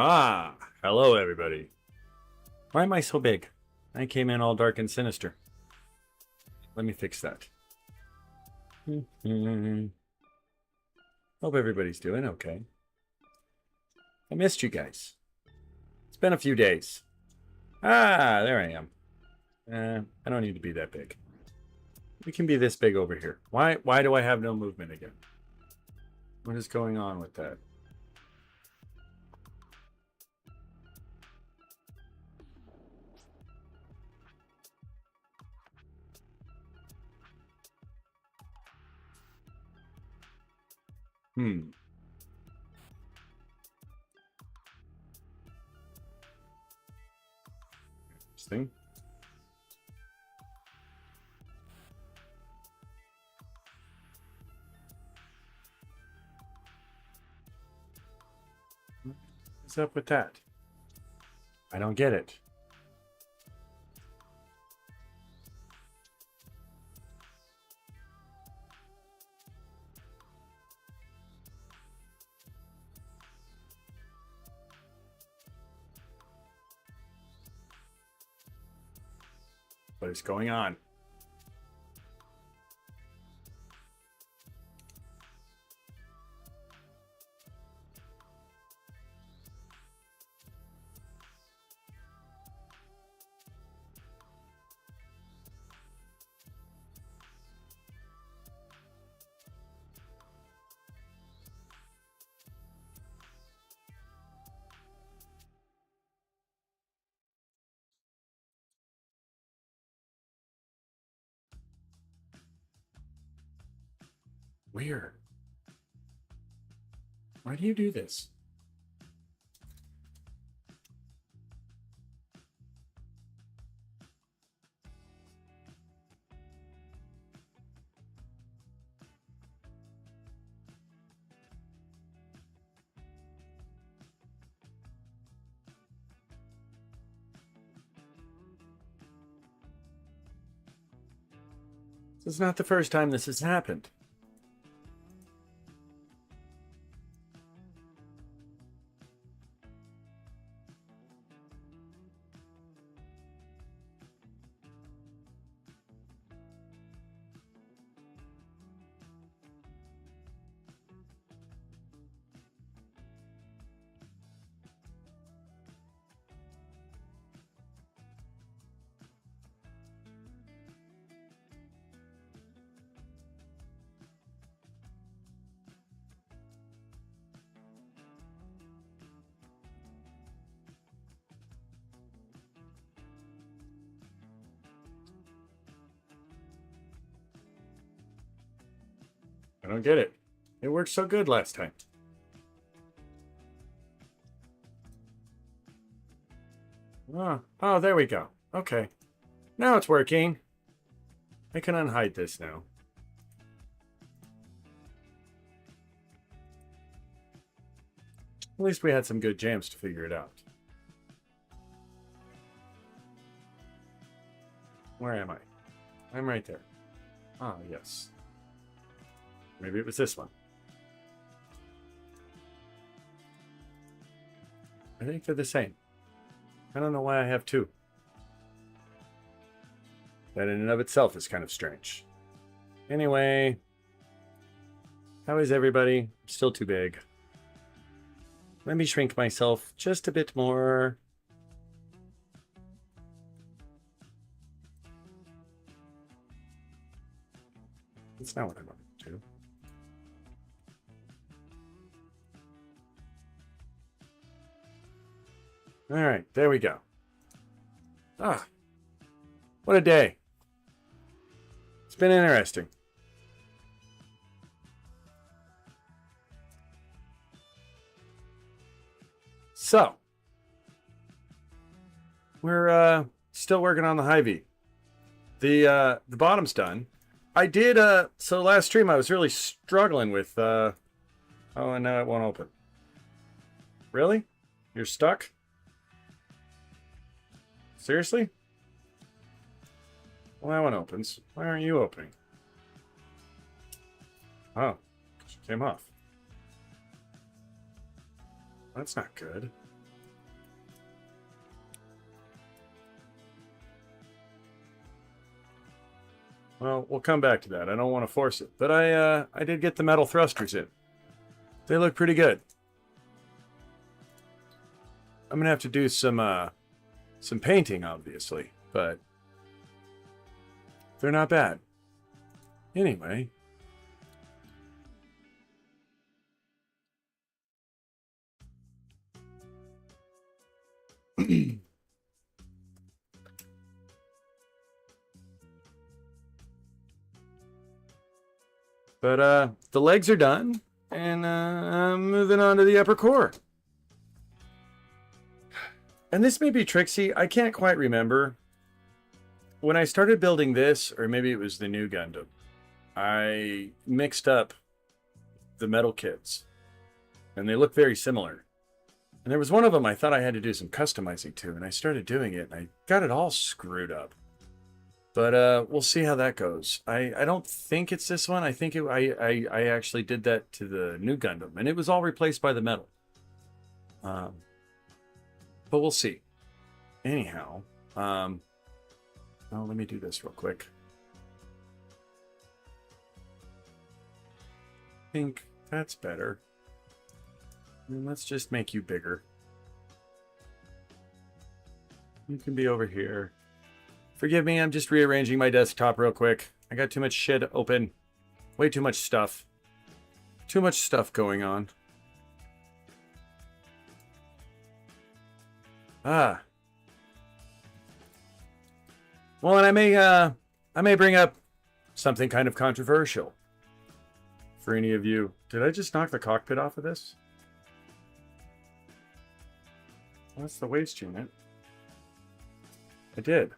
Ah, hello everybody. Why am I so big? I came in all dark and sinister. Let me fix that. Hope everybody's doing okay. I missed you guys. It's been a few days. Ah, there I am. I don't need to be that big. We can be this big over here. Why do I have no movement again? What is going on with that? Interesting. What's up with that? I don't get it. What is going on? Weird. Why do you do this? This is not the first time this has happened. I don't get it. It worked so good last time. Oh, there we go. Okay. Now it's working. I can unhide this now. At least we had some good jams to figure it out. Where am I? I'm right there. Ah, yes. Maybe it was this one. I think they're the same. I don't know why I have two. That in and of itself is kind of strange. Anyway, how is everybody? Still too big. Let me shrink myself just a bit more. That's not what I wanted to do. All right, there we go. Ah, what a day. It's been interesting. So, we're still working on the Hy-Vee. The bottom's done. I did so last stream I was really struggling with oh, and now it won't open. Really? You're stuck? Seriously? Well, that one opens. Why aren't you opening? Oh, she came off. That's not good. Well, we'll come back to that. I don't want to force it. But I did get the metal thrusters in. They look pretty good. I'm going to have to do some painting, obviously. But they're not bad. Anyway. But the legs are done, and I'm moving on to the upper core. And this may be tricksy. I can't quite remember. When I started building this, or maybe it was the new Gundam, I mixed up the metal kits, and they look very similar. And there was one of them I thought I had to do some customizing to, and I started doing it, and I got it all screwed up. But we'll see how that goes. I don't think it's this one. I think I actually did that to the new Gundam, and it was all replaced by the metal. But we'll see. Anyhow, oh, let me do this real quick. I think that's better. And let's just make you bigger. You can be over here. Forgive me, I'm just rearranging my desktop real quick. I got too much shit open. Way too much stuff. Too much stuff going on. Ah. Well, and I may bring up something kind of controversial for any of you. Did I just knock the cockpit off of this? Well, that's the waste unit. I did.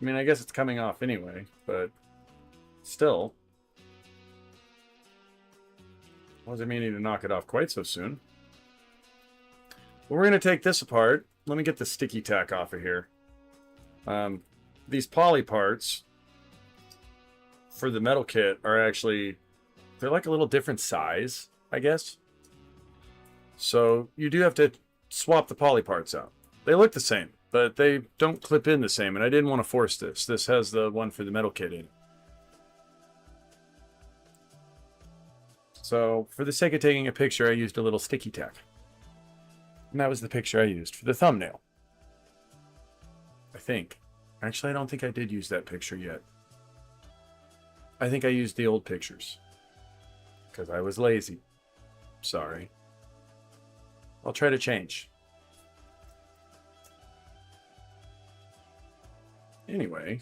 I mean, I guess it's coming off anyway, but still. Wasn't meaning to knock it off quite so soon. Well, we're going to take this apart. Let me get the sticky tack off of here. These poly parts for the metal kit are actually, they're like a little different size, I guess. So you do have to swap the poly parts out. They look the same, but they don't clip in the same, and I didn't want to force this. This has the one for the metal kit in it. So for the sake of taking a picture, I used a little sticky tack. And that was the picture I used for the thumbnail. I think. Actually, I don't think I did use that picture yet. I think I used the old pictures. Because I was lazy. Sorry. I'll try to change. Anyway.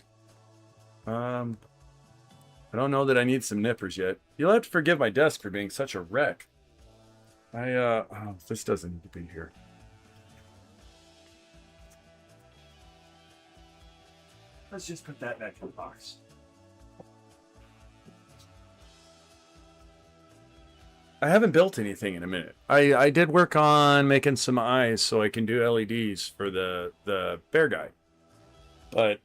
I don't know that I need some nippers yet. You'll have to forgive my desk for being such a wreck. Oh, this doesn't need to be here. Let's just put that back in the box. I haven't built anything in a minute. I did work on making some eyes so I can do LEDs for the bear guy. But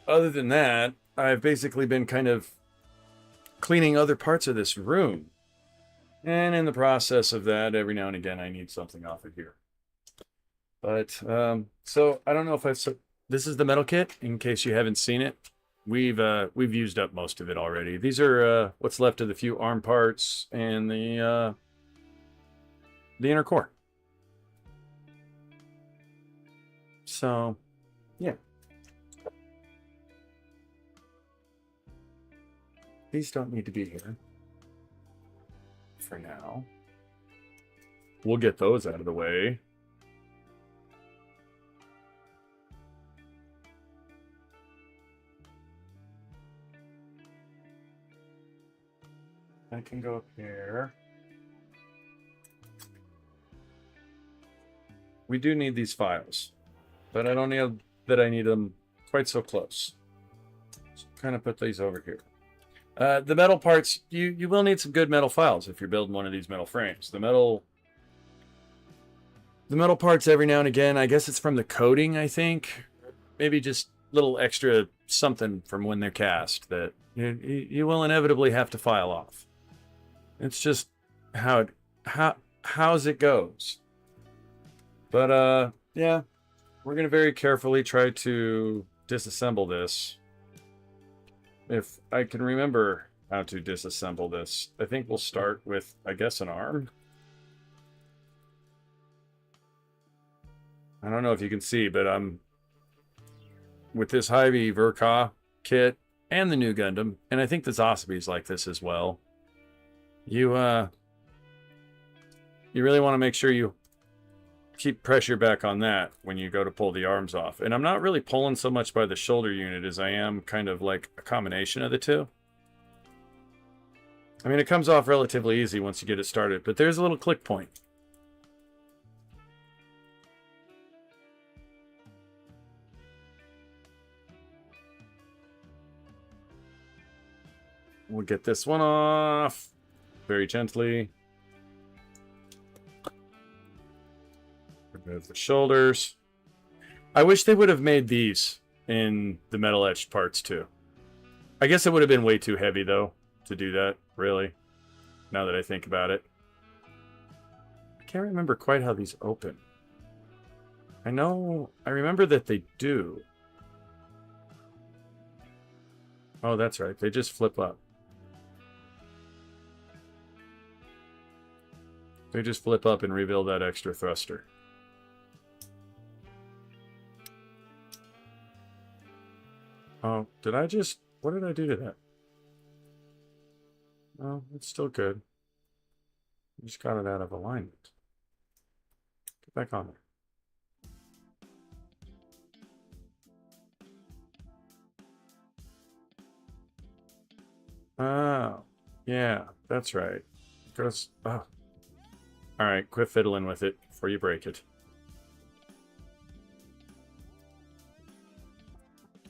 other than that, I've basically been kind of cleaning other parts of this room. And in the process of that, every now and again, I need something off of here. But, so I don't know if this is the metal kit, in case you haven't seen it. We've used up most of it already. These are what's left of the few arm parts and the inner core. So, yeah. These don't need to be here for now. We'll get those out of the way. I can go up here. We do need these files, but I don't know that I need them quite so close. So kind of put these over here. The metal parts, you will need some good metal files if you're building one of these metal frames. The metal parts every now and again, I guess it's from the coating, I think. Maybe just little extra something from when they're cast that you will inevitably have to file off. It's just how's it goes. But yeah, we're gonna very carefully try to disassemble this. If I can remember how to disassemble this, I think we'll start with, I guess, an arm. I don't know if you can see, but I'm with this MG Ver.Ka kit and the new Gundam, and I think the Zosabe's like this as well. You really want to make sure you keep pressure back on that when you go to pull the arms off. And I'm not really pulling so much by the shoulder unit as I am kind of like a combination of the two. I mean, it comes off relatively easy once you get it started, but there's a little click point. We'll get this one off very gently. Remove the shoulders. I wish they would have made these in the metal etched parts too. I guess it would have been way too heavy though to do that, really, now that I think about it. I can't remember quite how these open. I remember that they do. Oh, that's right. They just flip up. They just flip up and reveal that extra thruster. Oh, what did I do to that? Oh, it's still good. I just got it out of alignment. Get back on there. Oh, yeah, that's right. Because, oh. Alright, quit fiddling with it before you break it.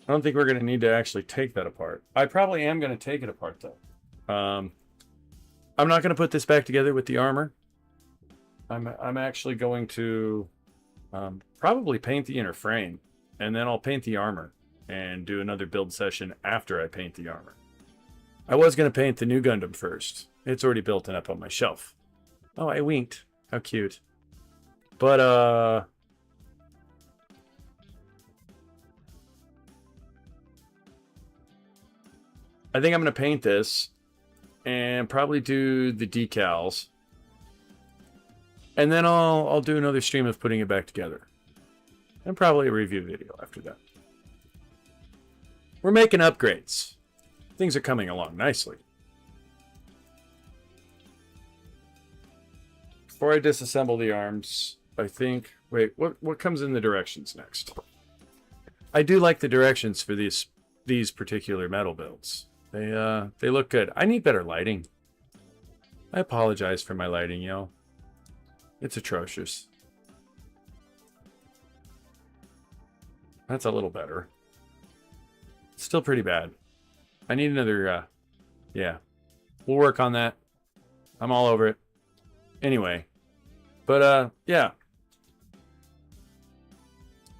I don't think we're going to need to actually take that apart. I probably am going to take it apart, though. I'm not going to put this back together with the armor. I'm actually going to probably paint the inner frame, and then I'll paint the armor and do another build session after I paint the armor. I was going to paint the new Gundam first. It's already built and up on my shelf. Oh, I winked. How cute. But, I think I'm going to paint this and probably do the decals. And then I'll do another stream of putting it back together. And probably a review video after that. We're making upgrades. Things are coming along nicely. Before I disassemble the arms, I think... Wait, what comes in the directions next? I do like the directions for these particular metal builds. They look good. I need better lighting. I apologize for my lighting, yo. It's atrocious. That's a little better. It's still pretty bad. I need another, yeah. We'll work on that. I'm all over it. Anyway. But, yeah.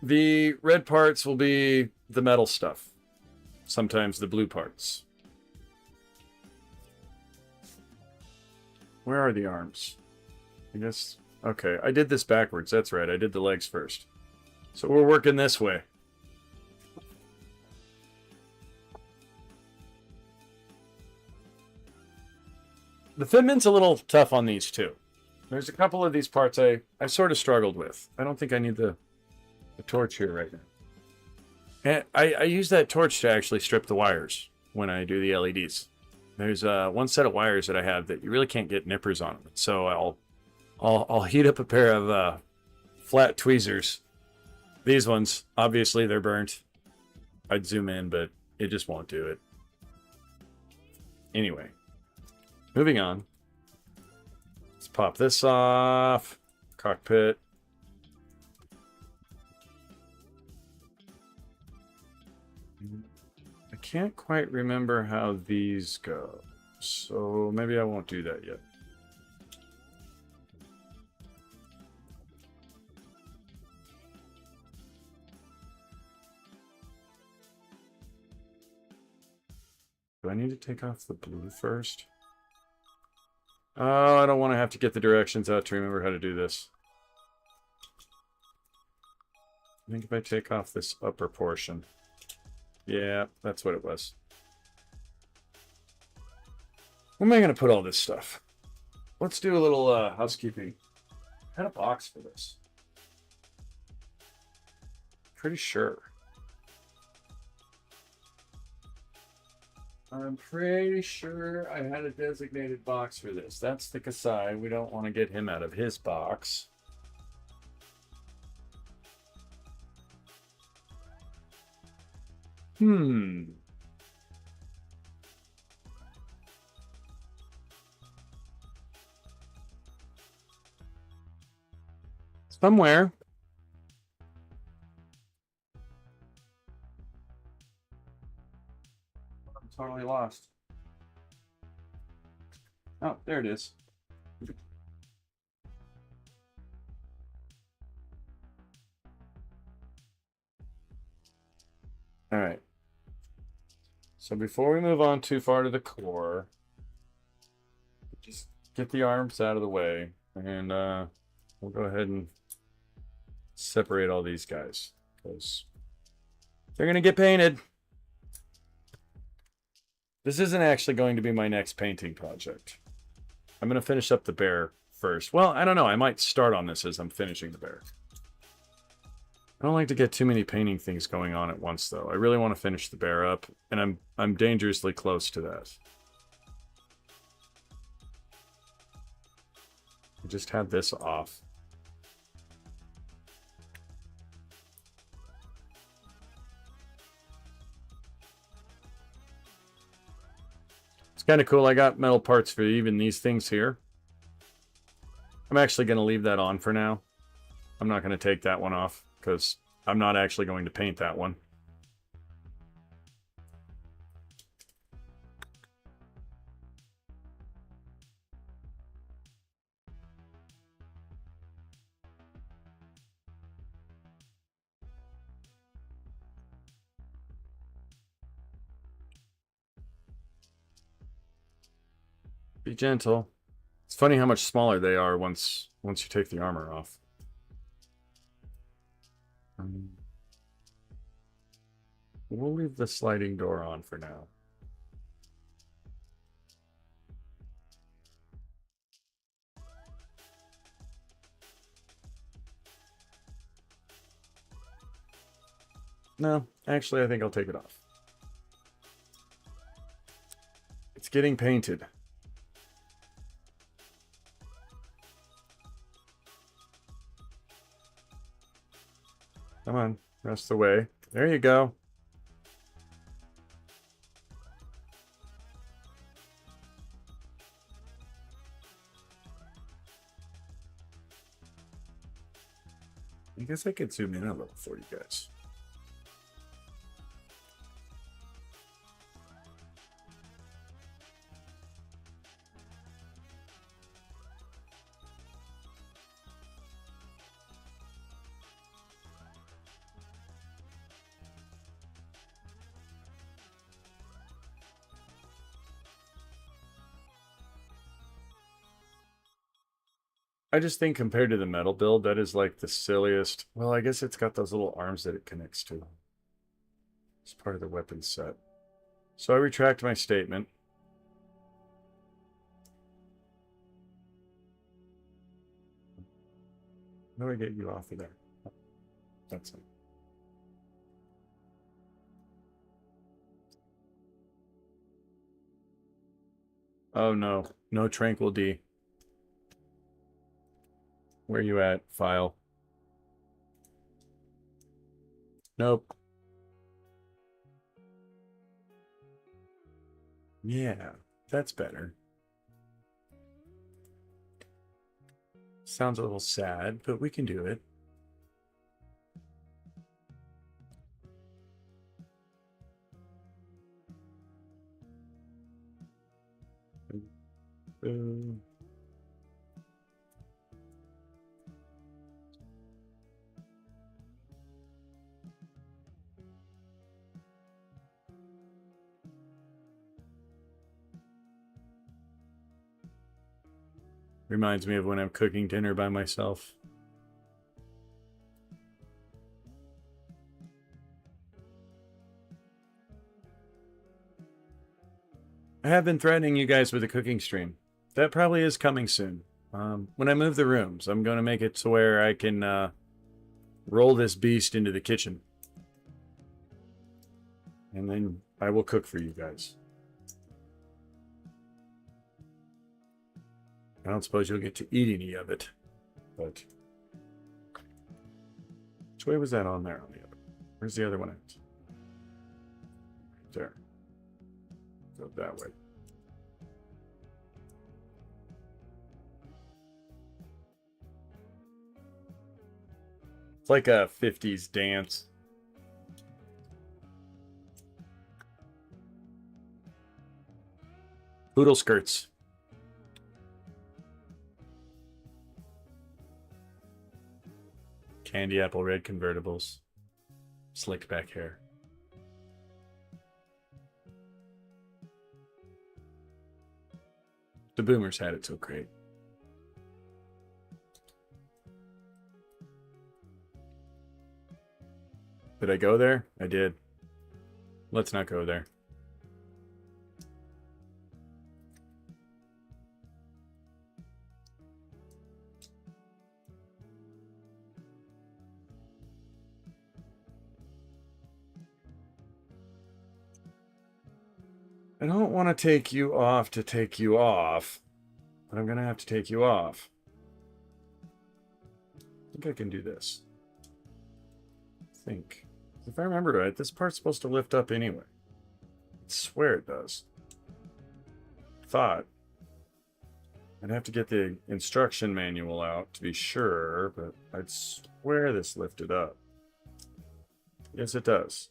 The red parts will be the metal stuff. Sometimes the blue parts. Where are the arms? I guess... Okay, I did this backwards. That's right. I did the legs first. So we're working this way. The fitment's a little tough on these too. There's a couple of these parts I sort of struggled with. I don't think I need the torch here right now. And I use that torch to actually strip the wires when I do the LEDs. There's one set of wires that I have that you really can't get nippers on them. So I'll heat up a pair of flat tweezers. These ones, obviously they're burnt. I'd zoom in, but it just won't do it. Anyway, moving on. Let's pop this off. Cockpit. I can't quite remember how these go, so maybe I won't do that yet. Do I need to take off the blue first? Oh, I don't want to have to get the directions out to remember how to do this. I think if I take off this upper portion. Yeah, that's what it was. Where am I going to put all this stuff? Let's do a little housekeeping. I had a box for this. Pretty sure. I'm pretty sure I had a designated box for this. That's the Kasai. We don't want to get him out of his box. Somewhere. I'm totally lost. Oh, there it is. All right. So before we move on too far to the core, just get the arms out of the way, and we'll go ahead and separate all these guys because they're going to get painted. This isn't actually going to be my next painting project. I'm going to finish up the bear first. Well, I don't know. I might start on this as I'm finishing the bear. I don't like to get too many painting things going on at once, though. I really want to finish the bear up, and I'm dangerously close to that. I just had this off. It's kind of cool. I got metal parts for even these things here. I'm actually going to leave that on for now. I'm not going to take that one off because I'm not actually going to paint that one. Be gentle. It's funny how much smaller they are once you take the armor off. We'll leave the sliding door on for now. No, actually, I think I'll take it off. It's getting painted. Come on, rest the way. There you go. I guess I could zoom in a little for you guys. I just think compared to the metal build, that is like the silliest. Well, I guess it's got those little arms that it connects to. It's part of the weapon set. So I retract my statement. How do I get you off of there? That's it. Oh no, no Tranquil D. Where you at, file? Nope. Yeah, that's better. Sounds a little sad, but we can do it. Reminds me of when I'm cooking dinner by myself. I have been threatening you guys with a cooking stream. That probably is coming soon. When I move the rooms, I'm going to make it to where I can roll this beast into the kitchen. And then I will cook for you guys. I don't suppose you'll get to eat any of it, but which way was that on there on the other? Where's the other one at? Right there. Go that way. It's like a 50s dance. Poodle skirts. Candy apple red convertibles. Slicked back hair. The boomers had it so great. Did I go there? I did. Let's not go there. I don't want to take you off to take you off, but I'm going to have to take you off. I think I can do this. I think. If I remember right, this part's supposed to lift up anyway. I swear it does. Thought. I'd have to get the instruction manual out to be sure, but I'd swear this lifted up. Yes, it does.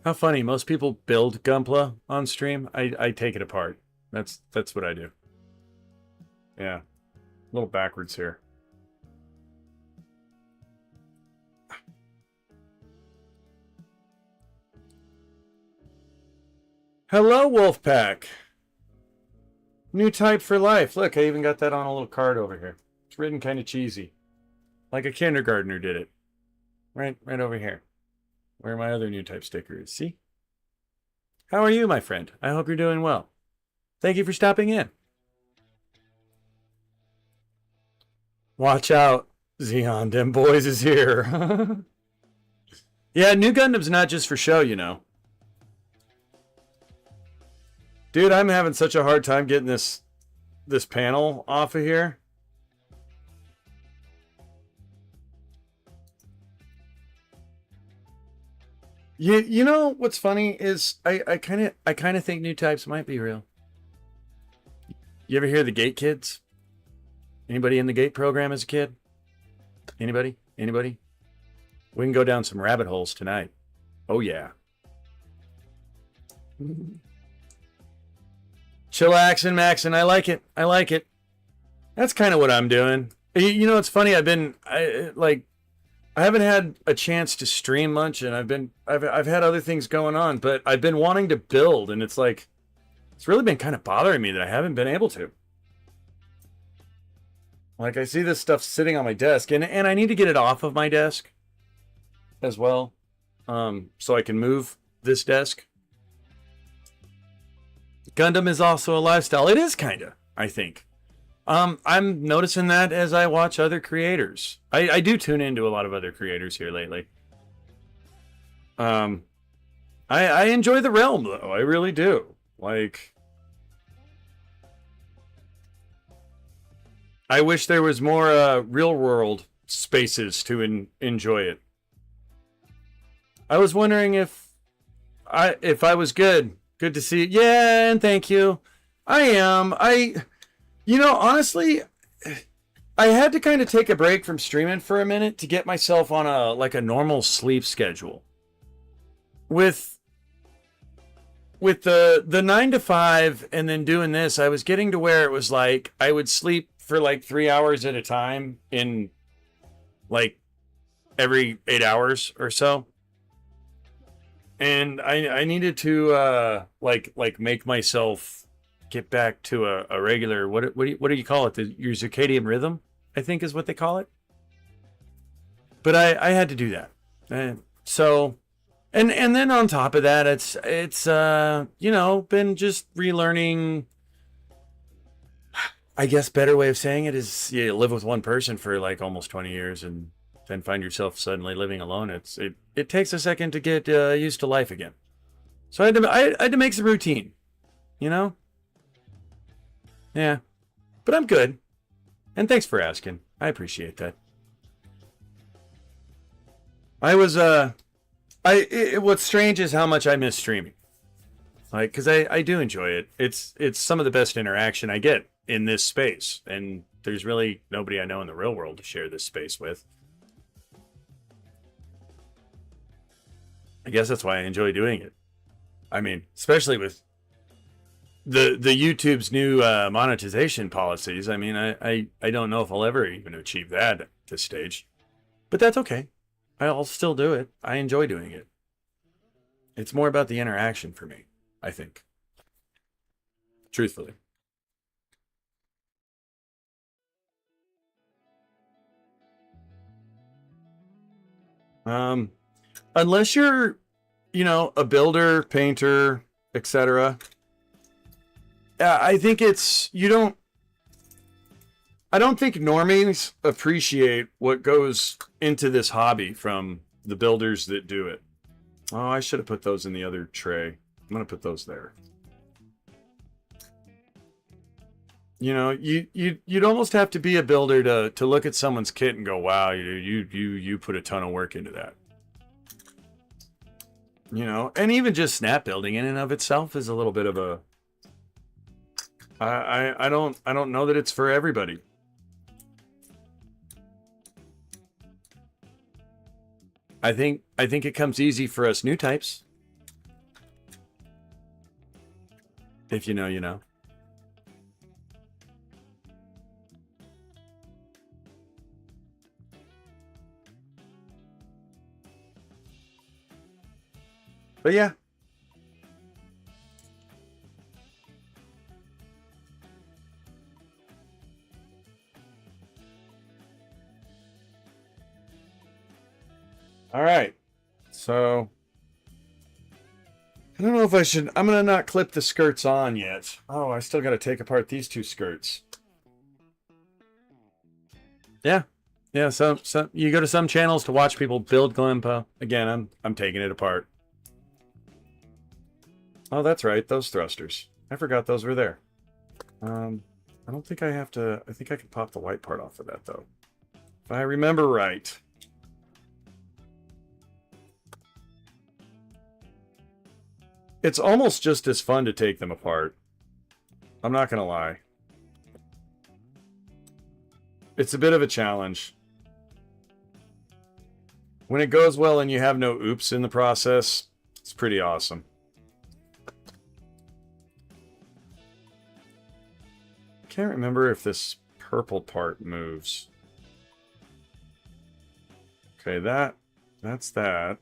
How funny. Most people build Gunpla on stream. I take it apart. That's what I do. Yeah. A little backwards here. Hello, Wolfpack. New type for life. Look, I even got that on a little card over here. It's written kind of cheesy. Like a kindergartner did it. Right over here. Where my other new type sticker is. See? How are you, my friend? I hope you're doing well. Thank you for stopping in. Watch out, Xeon. Them boys is here. Yeah, New Gundam's not just for show, you know. Dude, I'm having such a hard time getting this panel off of here. You know what's funny is I kind of think new types might be real. You ever hear the Gate Kids? Anybody in the Gate program as a kid? Anybody? Anybody? We can go down some rabbit holes tonight. Oh yeah. Chillaxin' Maxin', I like it. I like it. That's kind of what I'm doing. You know, it's funny. I haven't had a chance to stream much, and I've had other things going on, but I've been wanting to build, and it's like it's really been kind of bothering me that I haven't been able to. Like I see this stuff sitting on my desk, and I need to get it off of my desk as well, so I can move this desk. Gundam is also a lifestyle. It is kinda, I think. I'm noticing that as I watch other creators. I do tune into a lot of other creators here lately. I enjoy the realm though. I really do. Like, I wish there was more real world spaces to enjoy it. I was wondering if I was good. Good to see you. Yeah, and thank you. I am. You know, honestly, I had to kind of take a break from streaming for a minute to get myself on a normal sleep schedule. With the 9 to 5 and then doing this, I was getting to where it was like I would sleep for like 3 hours at a time in like every 8 hours or so. And I needed to like make myself get back to a regular what do you call it? Your circadian rhythm, I think is what they call it. But I had to do that. So and then on top of that, it's you know, been just relearning. I guess better way of saying it is you live with one person for like almost 20 years and then find yourself suddenly living alone. It takes a second to get used to life again. So I had to make some routine, you know? Yeah. But I'm good. And thanks for asking. I appreciate that. What's strange is how much I miss streaming. Like, because I do enjoy it. It's some of the best interaction I get in this space. And there's really nobody I know in the real world to share this space with. I guess that's why I enjoy doing it. I mean, especially with the YouTube's new monetization policies. I mean, I don't know if I'll ever even achieve that at this stage. But that's okay. I'll still do it. I enjoy doing it. It's more about the interaction for me, I think. Truthfully. Unless you're, you know, a builder, painter, etc. I think I don't think normies appreciate what goes into this hobby from the builders that do it. Oh, I should have put those in the other tray. I'm going to put those there. You know, you'd almost have to be a builder to look at someone's kit and go, "Wow, you put a ton of work into that." You know, and even just snap building in and of itself is a little bit of a I don't know that it's for everybody. I think it comes easy for us new types. If you know, you know. But yeah. All right. So I don't know if I should. I'm going to not clip the skirts on yet. Oh, I still got to take apart these two skirts. Yeah. Yeah, some you go to some channels to watch people build Glimpa. Again, I'm taking it apart. Oh, that's right, those thrusters. I forgot those were there. I don't think I have to. I think I can pop the white part off of that though, if I remember right. It's almost just as fun to take them apart. I'm not gonna lie. It's a bit of a challenge. When it goes well and you have no oops in the process, it's pretty awesome. I can't remember if this purple part moves. Okay, that's that.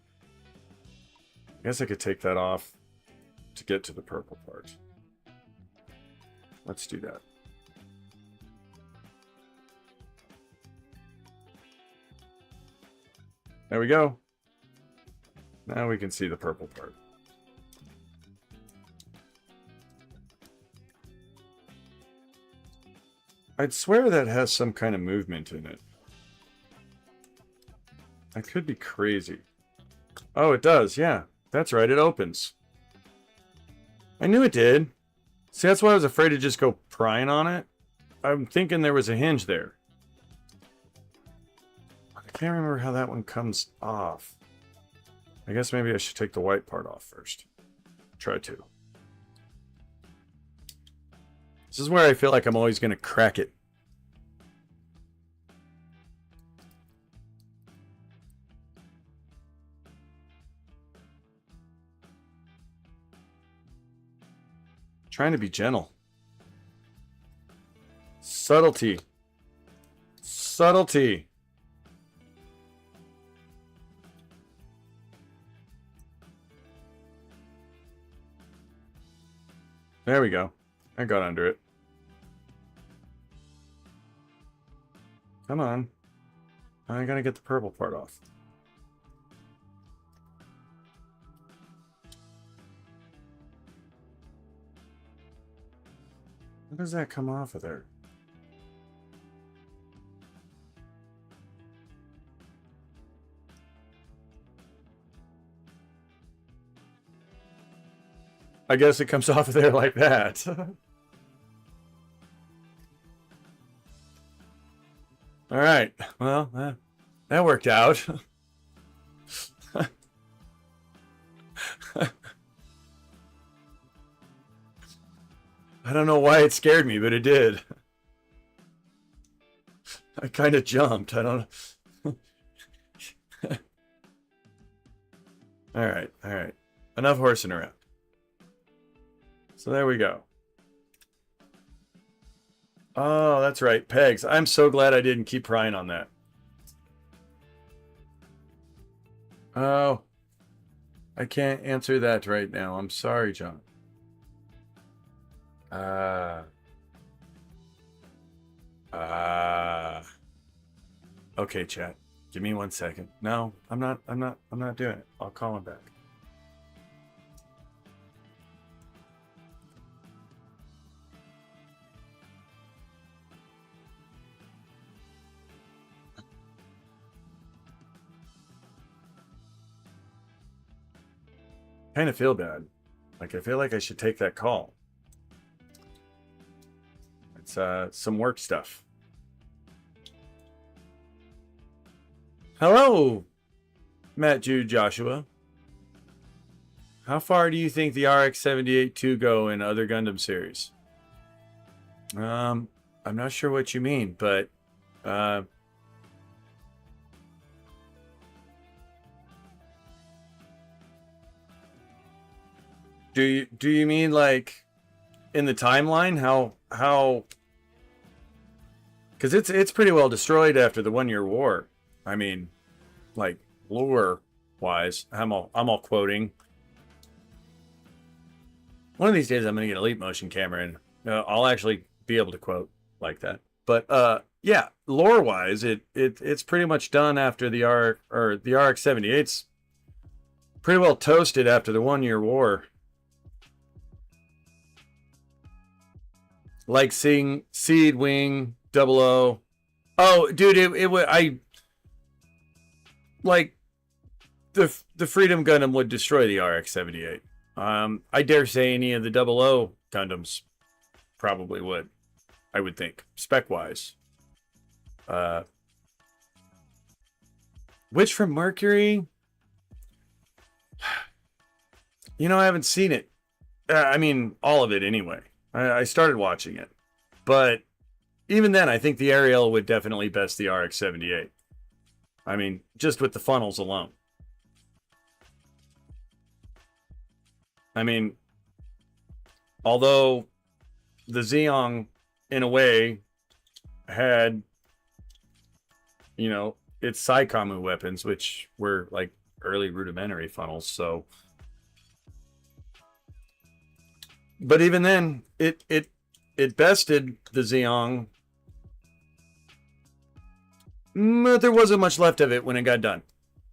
I guess I could take that off to get to the purple part. Let's do that. There we go. Now we can see the purple part. I'd swear that has some kind of movement in it. I could be crazy. Oh, it does, yeah. That's right, it opens. I knew it did. See, that's why I was afraid to just go prying on it. I'm thinking there was a hinge there. I can't remember how that one comes off. I guess maybe I should take the white part off first. Try to. This is where I feel like I'm always going to crack it. Trying to be gentle. Subtlety. Subtlety. There we go. I got under it. Come on. I gotta get the purple part off. How does that come off of there? I guess it comes off of there like that. All right. Well, that worked out. I don't know why it scared me, but it did. I kind of jumped. I don't know. All right. Enough horsing around. So there we go. Oh, that's right. Pegs. I'm so glad I didn't keep prying on that. Oh. I can't answer that right now. I'm sorry, John. Okay, chat. Give me 1 second. No, I'm not doing it. I'll call him back. Kind of feel bad. Like, I feel like I should take that call. It's some work stuff. Hello, Matt, Jude, Joshua. How far do you think the RX-78 go in other Gundam series? I'm not sure what you mean, but do you mean like in the timeline? How? Because it's pretty well destroyed after the 1 year war. I mean, like lore wise, I'm all quoting. One of these days, I'm gonna get a leap motion camera and I'll actually be able to quote like that. But yeah, lore wise, it's pretty much done after the RX-78's pretty well toasted after the 1 year war. Like seeing Seed, Wing, 00. Oh, dude, I like the Freedom Gundam would destroy the RX-78. I dare say any of the 00 Gundams probably would. I would think, spec-wise. Witch from Mercury? You know, I haven't seen it. I mean, all of it anyway. I started watching it. But even then, I think the Ariel would definitely best the RX-78. I mean, just with the funnels alone. I mean, although the Xeon, in a way, had, you know, its Saikamu weapons, which were like early rudimentary funnels, so. But even then, it bested the Xeon. But there wasn't much left of it when it got done.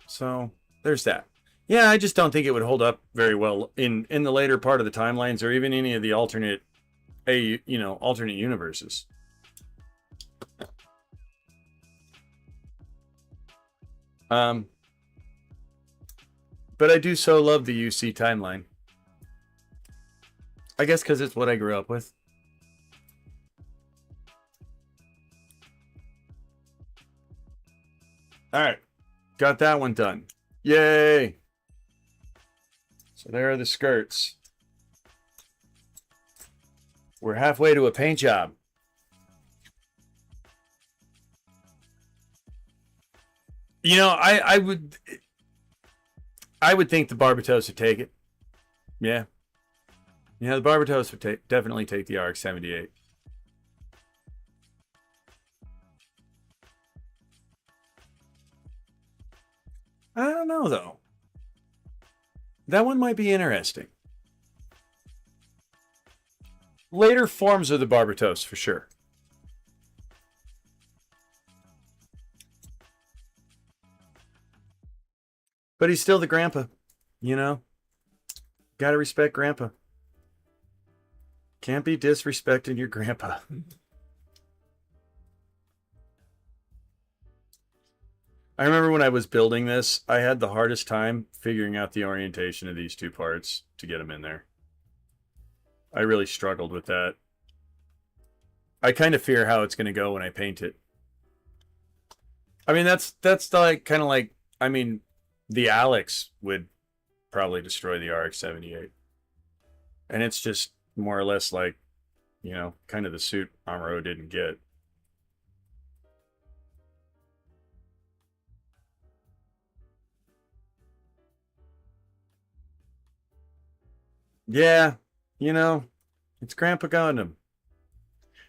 So there's that. Yeah, I just don't think it would hold up very well in the later part of the timelines or even any of the alternate alternate universes. But I do so love the UC timeline. I guess because it's what I grew up with. All right, got that one done. Yay! So there are the skirts. We're halfway to a paint job. You know, I would think the Barbatos would take it. Yeah. Yeah, the Barbatos would definitely take the RX-78. I don't know, though. That one might be interesting. Later forms of the Barbatos, for sure. But he's still the grandpa, you know? Gotta respect grandpa. Can't be disrespecting your grandpa. I remember when I was building this, I had the hardest time figuring out the orientation of these two parts to get them in there. I really struggled with that. I kind of fear how it's going to go when I paint it. I mean, that's like kind of like, I mean, the Alex would probably destroy the RX-78. And it's just more or less like, you know, kind of the suit Amuro didn't get. Yeah, you know, it's Grandpa Gundam.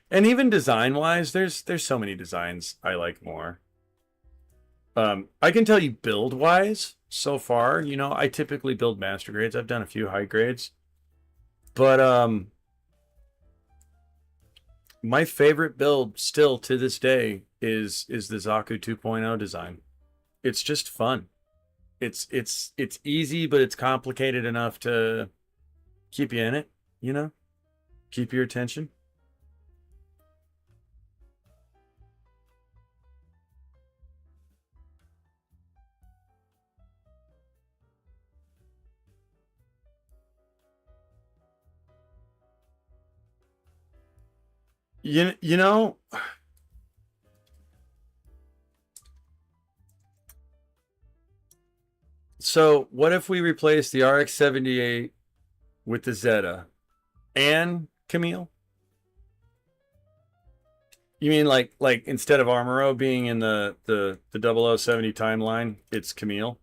And even design-wise, there's so many designs I like more. I can tell you build-wise, so far, you know, I typically build master grades. I've done a few high grades. But my favorite build still to this day is the Zaku 2.0 design. It's just fun. It's easy, but it's complicated enough to keep you in it, you know? Keep your attention. You know, so what if we replace the RX-78 with the Zeta and Camille? You mean like instead of Armoro being in the 0070 timeline, it's Camille?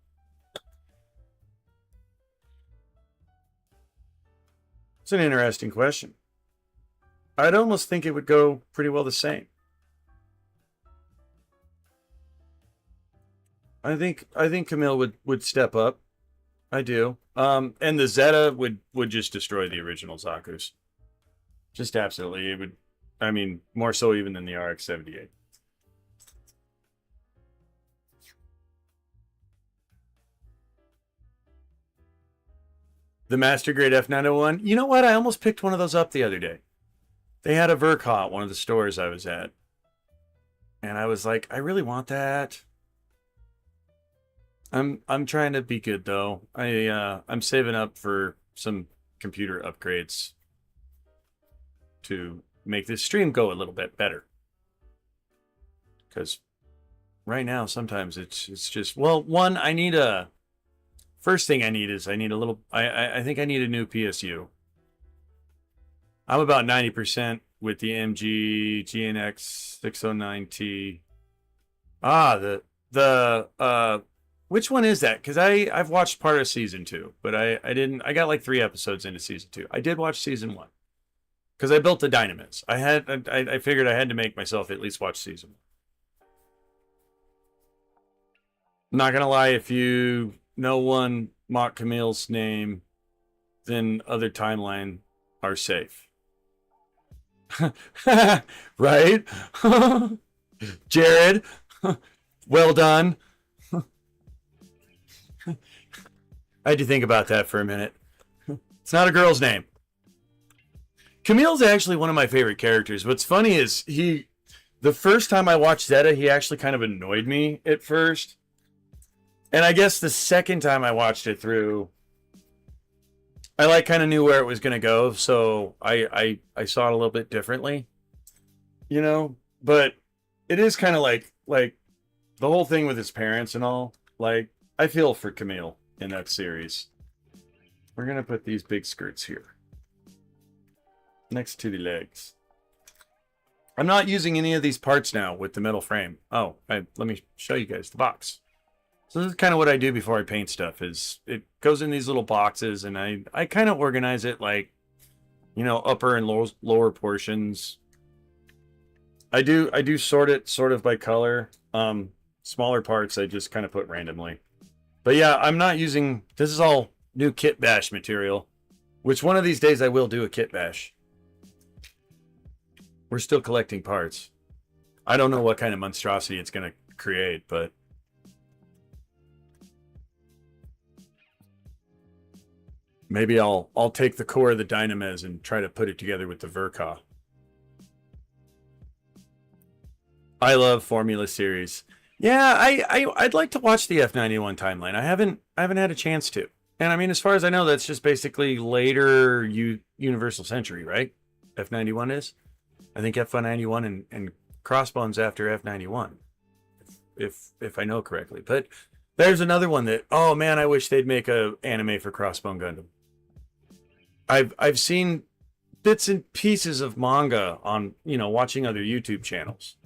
It's an interesting question. I'd almost think it would go pretty well the same. I think Camille would step up. I do. And the Zeta would just destroy the original Zaku's. Just absolutely. It would, I mean, more so even than the RX-78. The Master Grade F901. You know what? I almost picked one of those up the other day. They had a Ver.Ka at one of the stores I was at. And I was like, I really want that. I'm trying to be good though. I'm saving up for some computer upgrades to make this stream go a little bit better. Because right now sometimes it's just, well, one, I need a first thing I need is I need a little I think I need a new PSU. I'm about 90% with the MG GNX 609T. Ah, which one is that? Because I've watched part of season 2, but I didn't. I got like 3 episodes into season 2. I did watch season 1 because I built the Dynamis. I figured I had to make myself at least watch season 1. Not gonna lie, if you know one mock Camille's name, then other timeline are safe. Right? Jared, well done. I had to think about that for a minute. It's not a girl's name. Camille's actually one of my favorite characters. What's funny is the first time I watched Zeta, he actually kind of annoyed me at first. And I guess the second time I watched it through, I like kind of knew where it was going to go. So I saw it a little bit differently, you know, but it is kind of like the whole thing with his parents and all. Like, I feel for Camille in that series. We're going to put these big skirts here next to the legs. I'm not using any of these parts now with the metal frame. Oh, let me show you guys the box. So this is kind of what I do before I paint stuff. Is it goes in these little boxes, and I kind of organize it like, you know, upper and lower portions. I do sort it sort of by color. Smaller parts I just kind of put randomly. But yeah, I'm not using. This is all new kit bash material, which one of these days I will do a kit bash. We're still collecting parts. I don't know what kind of monstrosity it's going to create, but maybe I'll take the core of the Dynamis and try to put it together with the Ver.Ka. I love Formula Series. Yeah, I'd like to watch the F91 timeline. I haven't had a chance to. And I mean, as far as I know, that's just basically later Universal Century, right? F91 is. I think F91 and Crossbone's after F91, if I know correctly. But there's another one that, oh man, I wish they'd make a anime for Crossbone Gundam. I've seen bits and pieces of manga on, you know, watching other YouTube channels.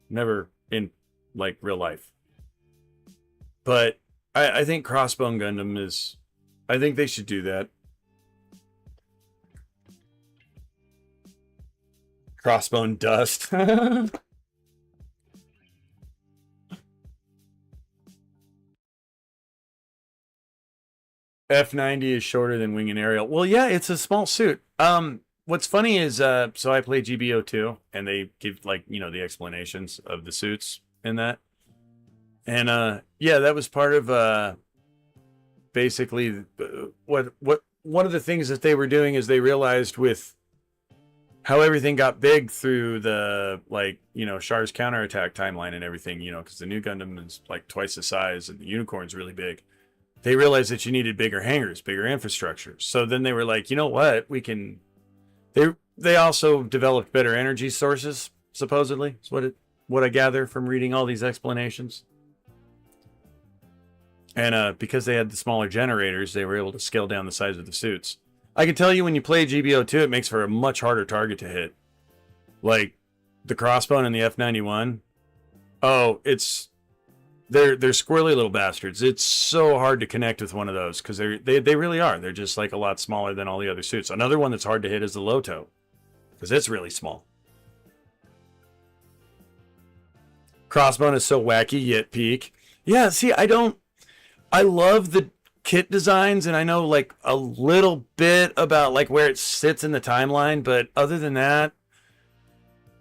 Never in like real life. But I think Crossbone Gundam is, I think they should do that. Crossbone Dust. F90 is shorter than Wing and Aerial. Well, yeah, it's a small suit. What's funny is, so I play GBO2, and they give, like, you know, the explanations of the suits in that. And, yeah, that was part of, basically, what one of the things that they were doing is they realized with how everything got big through the, like, you know, Char's counterattack timeline and everything, you know, because the new Gundam is, like, twice the size, and the Unicorn's really big. They realized that you needed bigger hangars, bigger infrastructure. So then they were like, you know what, we can... They also developed better energy sources, supposedly. Is what I gather from reading all these explanations. And because they had the smaller generators, they were able to scale down the size of the suits. I can tell you when you play GBO2, it makes for a much harder target to hit. Like, the Crossbone and the F91. Oh, they're squirrely little bastards. It's so hard to connect with one of those because they really are. They're just like a lot smaller than all the other suits. Another one that's hard to hit is the Loto because it's really small. Crossbone is so wacky yet peak. Yeah, see, I love the kit designs and I know like a little bit about like where it sits in the timeline, but other than that,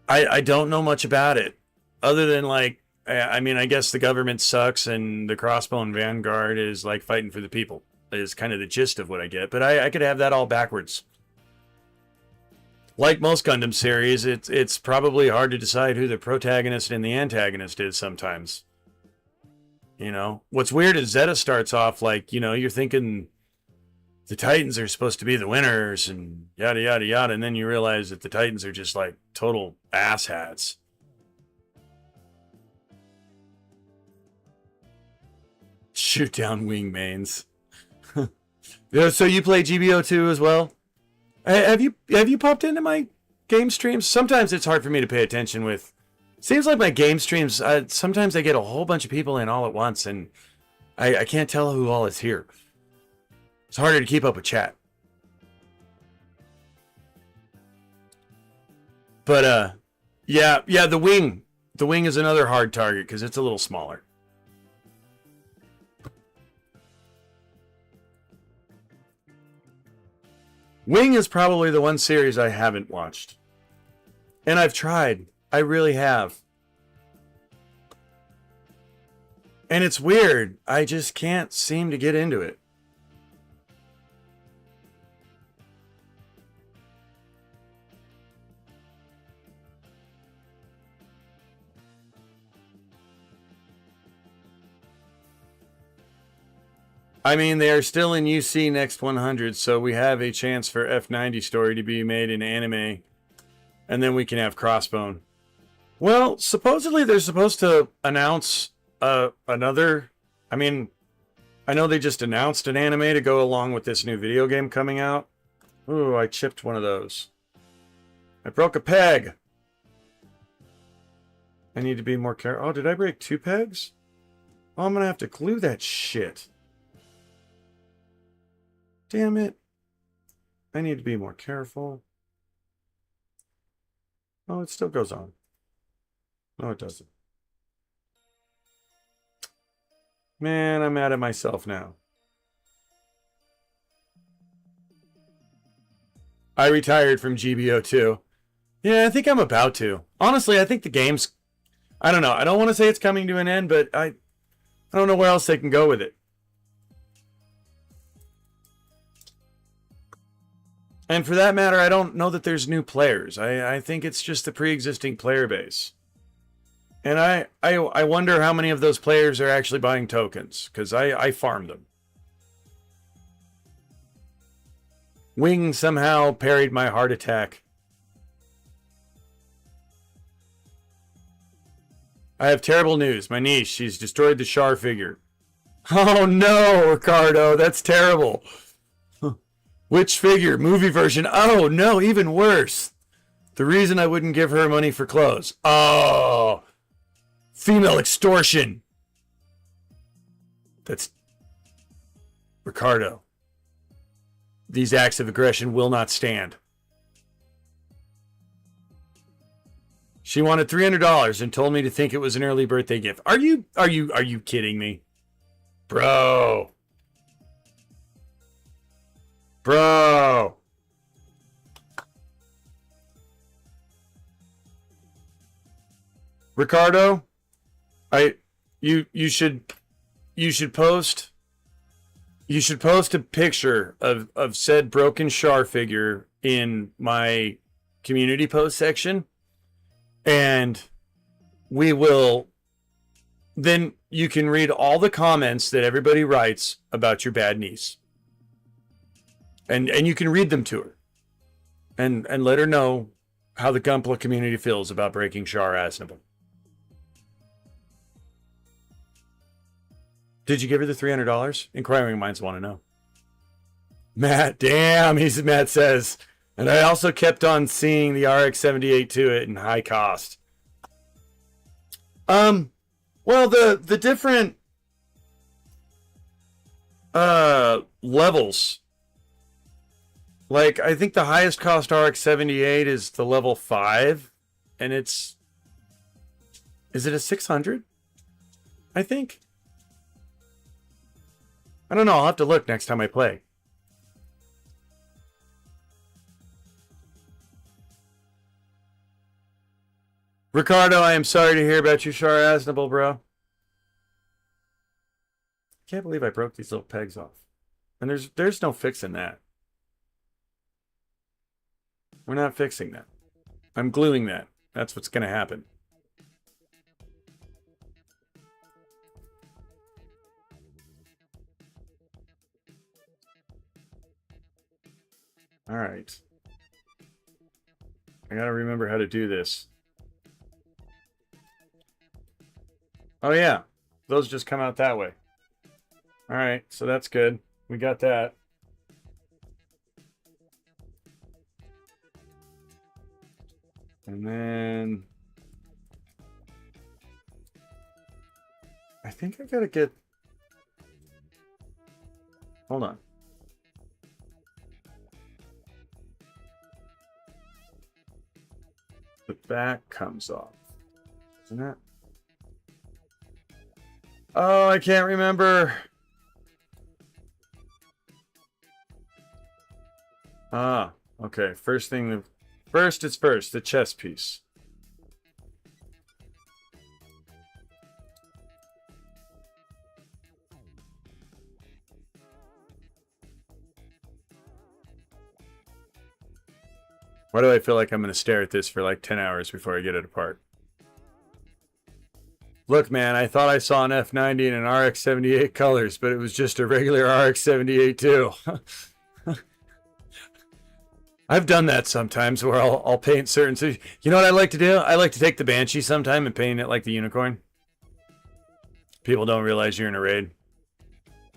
I don't know much about it. Other than like, I mean, I guess the government sucks and the Crossbone Vanguard is like fighting for the people is kind of the gist of what I get. But I could have that all backwards. Like most Gundam series, it's probably hard to decide who the protagonist and the antagonist is sometimes. You know, what's weird is Zeta starts off like, you know, you're thinking the Titans are supposed to be the winners and yada, yada, yada. And then you realize that the Titans are just like total asshats. Shoot down wing mains. Yeah, so you play GBO2 as well? Have you popped into my game streams? Sometimes it's hard for me to pay attention with. Seems like my game streams. Sometimes I get a whole bunch of people in all at once, and I can't tell who all is here. It's harder to keep up with chat. But yeah, the wing. The wing is another hard target because it's a little smaller. Wing is probably the one series I haven't watched. And I've tried. I really have. And it's weird. I just can't seem to get into it. I mean, they are still in UC Next 100, so we have a chance for F90 story to be made in anime. And then we can have Crossbone. Well, supposedly they're supposed to announce another... I mean, I know they just announced an anime to go along with this new video game coming out. Ooh, I chipped one of those. I broke a peg. I need to be more careful. Oh, did I break 2 pegs? Oh, I'm going to have to glue that shit. Damn it. I need to be more careful. Oh, it still goes on. No, it doesn't. Man, I'm mad at myself now. I retired from GBO too. Yeah, I think I'm about to. Honestly, I think the game's... I don't know. I don't want to say it's coming to an end, but I don't know where else they can go with it. And for that matter, I don't know that there's new players. I think it's just the pre-existing player base. And I wonder how many of those players are actually buying tokens, because I farm them. Wing somehow parried my heart attack. I have terrible news. My niece, she's destroyed the Char figure. Oh no, Ricardo, that's terrible. Which figure? Movie version? Oh, no, even worse. The reason I wouldn't give her money for clothes. Oh, female extortion. That's... Ricardo. These acts of aggression will not stand. She wanted $300 and told me to think it was an early birthday gift. Are you kidding me? Bro. Bro. Ricardo, you should post a picture of said broken Char figure in my community post section, and we will then you can read all the comments that everybody writes about your bad niece. And you can read them to her. And let her know how the Gunpla community feels about breaking Char Aznable. Did you give her the $300? Inquiring minds want to know. Matt, damn, Matt says. And I also kept on seeing the RX-78 to it in high cost. Well, the different levels. Like, I think the highest cost RX-78 is the level 5. And it's... Is it a 600? I think. I don't know. I'll have to look next time I play. Ricardo, I am sorry to hear about your Char Aznable, bro. I can't believe I broke these little pegs off. And there's no fixing that. We're not fixing that. I'm gluing that. That's what's going to happen. All right. I got to remember how to do this. Oh, yeah. Those just come out that way. All right. So that's good. We got that. And then I think I gotta get, hold on. The back comes off, isn't it? Oh, I can't remember. Ah, okay. First thing, first is first, the chest piece. Why do I feel like I'm going to stare at this for like 10 hours before I get it apart? Look, man, I thought I saw an F90 and an RX-78 colors, but it was just a regular RX-78 too. I've done that sometimes where I'll paint certain... You know what I like to do? I like to take the Banshee sometime and paint it like the Unicorn. People don't realize you're in a raid.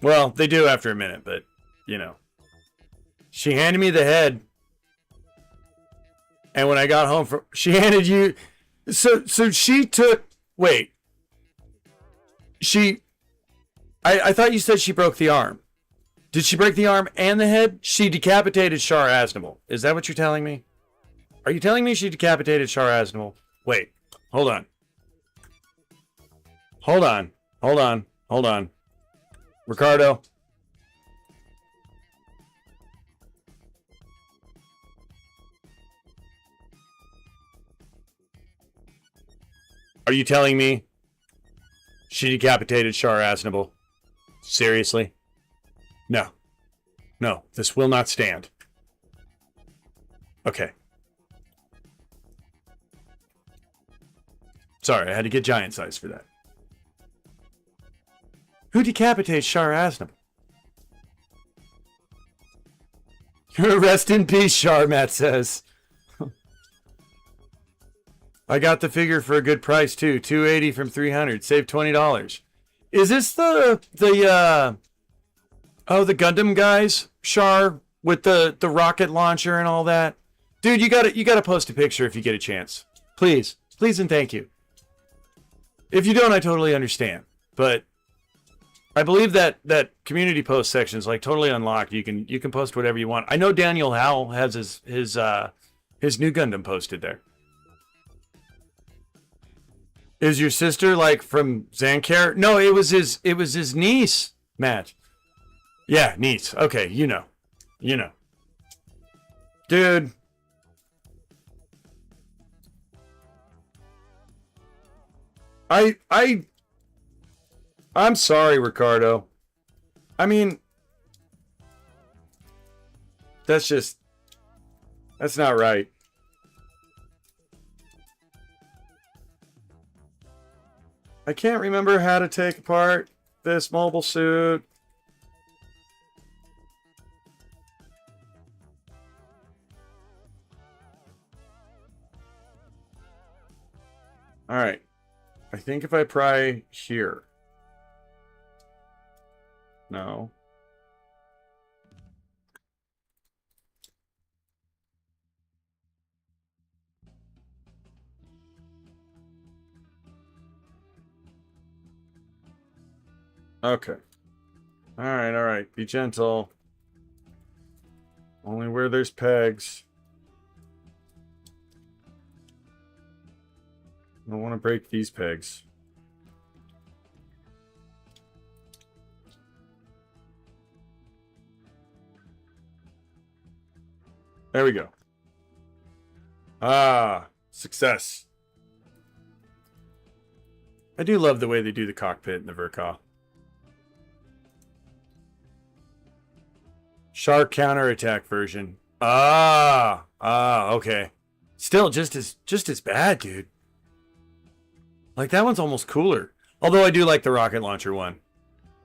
Well, they do after a minute, but, you know. She handed me the head. And when I got home from... She handed you... So she took... Wait. I thought you said she broke the arm. Did she break the arm and the head? She decapitated Shar Aznable. Is that what you're telling me? Are you telling me she decapitated Shar Aznable? Wait. Hold on. Hold on. Hold on. Hold on. Ricardo. Are you telling me she decapitated Shar Aznable? Seriously? No. No, this will not stand. Okay. Sorry, I had to get giant size for that. Who decapitates Shar Aznable? Rest in peace, Shar, Matt says. I got the figure for a good price too. $280 from $300. Save $20. Is this the Gundam guys, Shar, with the rocket launcher and all that? Dude, you gotta post a picture if you get a chance. Please. Please and thank you. If you don't, I totally understand. But I believe that community post section is like totally unlocked. You can post whatever you want. I know Daniel Howell has his new Gundam posted there. Is your sister like from Zankar? No, it was his niece, Matt. Yeah, niece. Okay, you know. Dude. I'm sorry, Ricardo. I mean, that's not right. I can't remember how to take apart this mobile suit. All right. I think if I pry here. No. Okay. All right. Be gentle. Only where there's pegs. I don't want to break these pegs. There we go. Ah, success. I do love the way they do the cockpit in the Ver.Ka. Shark counterattack version. Okay. Still just as bad, dude. Like that one's almost cooler. Although I do like the rocket launcher one.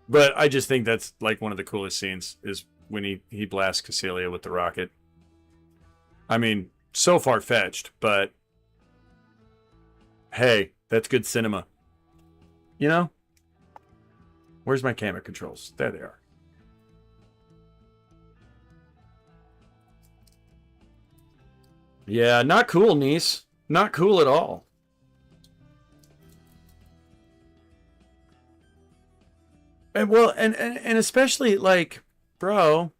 But I just think that's like one of the coolest scenes is when he blasts Cassilia with the rocket. I mean, so far-fetched, but hey, that's good cinema. You know? Where's my camera controls? There they are. Yeah, not cool, niece. Not cool at all. And well, and especially like, bro,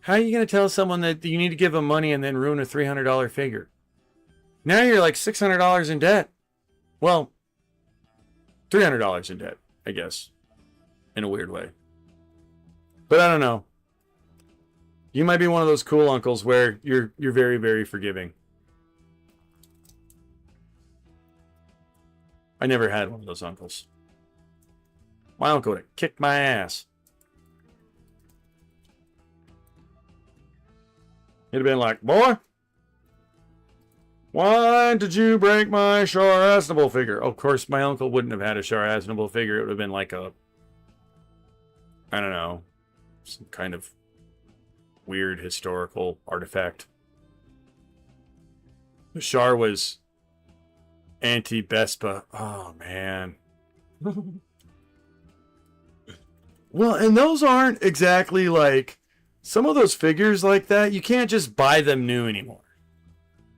how are you going to tell someone that you need to give them money and then ruin a $300 figure? Now you're like $600 in debt. Well, $300 in debt, I guess, in a weird way. But I don't know. You might be one of those cool uncles where you're very, very forgiving. I never had one of those uncles. My uncle would have kicked my ass. He'd have been like, boy, why did you break my Char-Aznable figure? Of course, my uncle wouldn't have had a Char-Aznable figure. It would have been like a, I don't know, some kind of weird historical artifact. The Char was anti-Bespa. Oh, man. Well, and those aren't exactly like, some of those figures like that, you can't just buy them new anymore.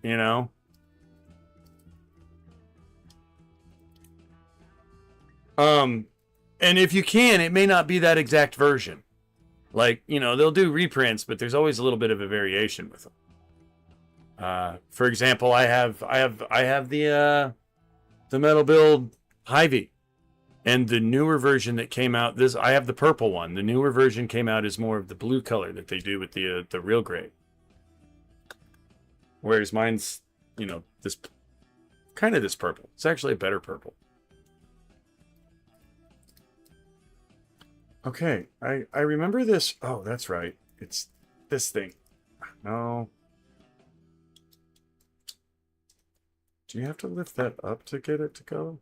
You know? And if you can, it may not be that exact version. Like, you know, they'll do reprints, but there's always a little bit of a variation with them. For example, I have the Metal Build Hy-Vee, and the newer version that came out. I have the purple one. The newer version came out as more of the blue color that they do with the real gray. Whereas mine's, you know, this kind of this purple. It's actually a better purple. Okay, I remember this. Oh, that's right. It's this thing. No. Do you have to lift that up to get it to go?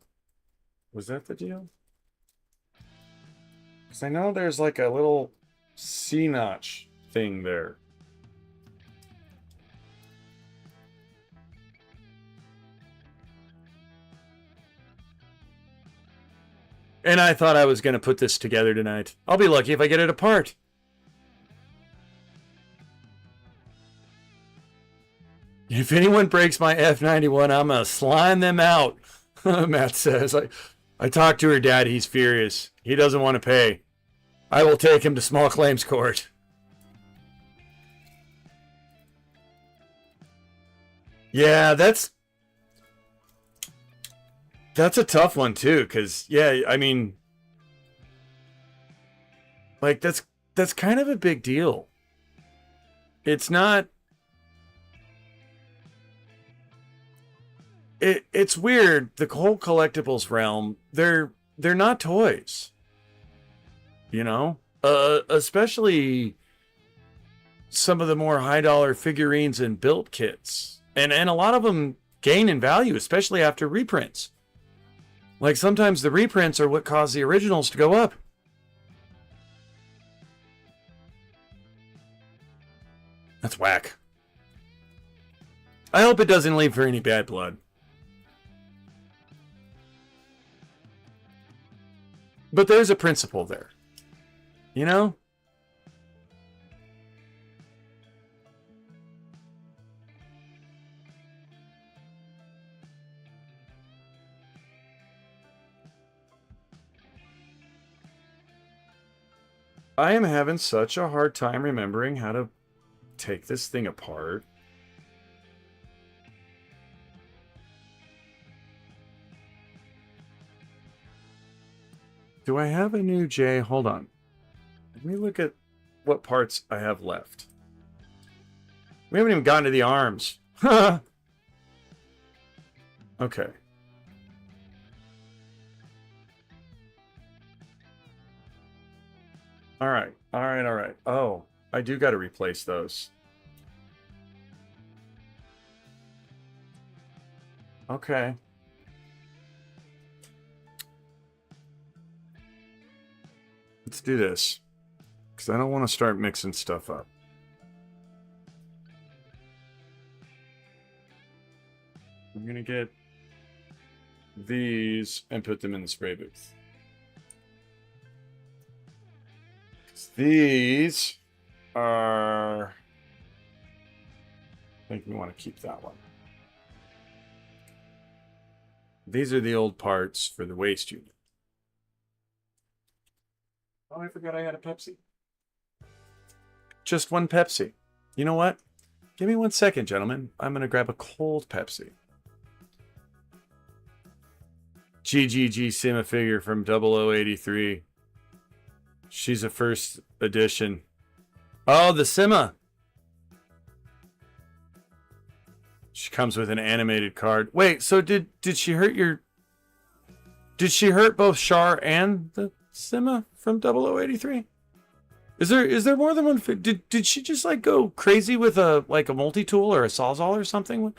Was that the deal? Because I know there's like a little C-notch thing there. And I thought I was going to put this together tonight. I'll be lucky if I get it apart. If anyone breaks my F91, I'm going to slime them out, Matt says. I talked to her dad. He's furious. He doesn't want to pay. I will take him to small claims court. Yeah, that's a tough one too, because yeah, I mean, like that's kind of a big deal. It's not. It's weird. The whole collectibles realm, they're not toys. You know, especially some of the more high dollar figurines and built kits, and a lot of them gain in value, especially after reprints. Like sometimes the reprints are what cause the originals to go up. That's whack. I hope it doesn't leave for any bad blood. But there's a principle there. You know? I am having such a hard time remembering how to take this thing apart. Do I have a new J? Hold on. Let me look at what parts I have left. We haven't even gotten to the arms. Okay. All right. Oh, I do got to replace those. Okay. Let's do this, because I don't want to start mixing stuff up. I'm going to get these and put them in the spray booth. These are, I think we want to keep that one. these are the old parts for the waist unit. Oh, I forgot I had a Pepsi. Just one Pepsi. You know what? Give me 1 second, gentlemen. I'm going to grab a cold Pepsi. GGG Sima figure from 0083. She's a first edition. Oh, the Sima. She comes with an animated card. Wait, so did she hurt your... Did she hurt both Char and the Sima from 0083? Is there more than one? Did she just like go crazy with a multi-tool or a sawzall or something?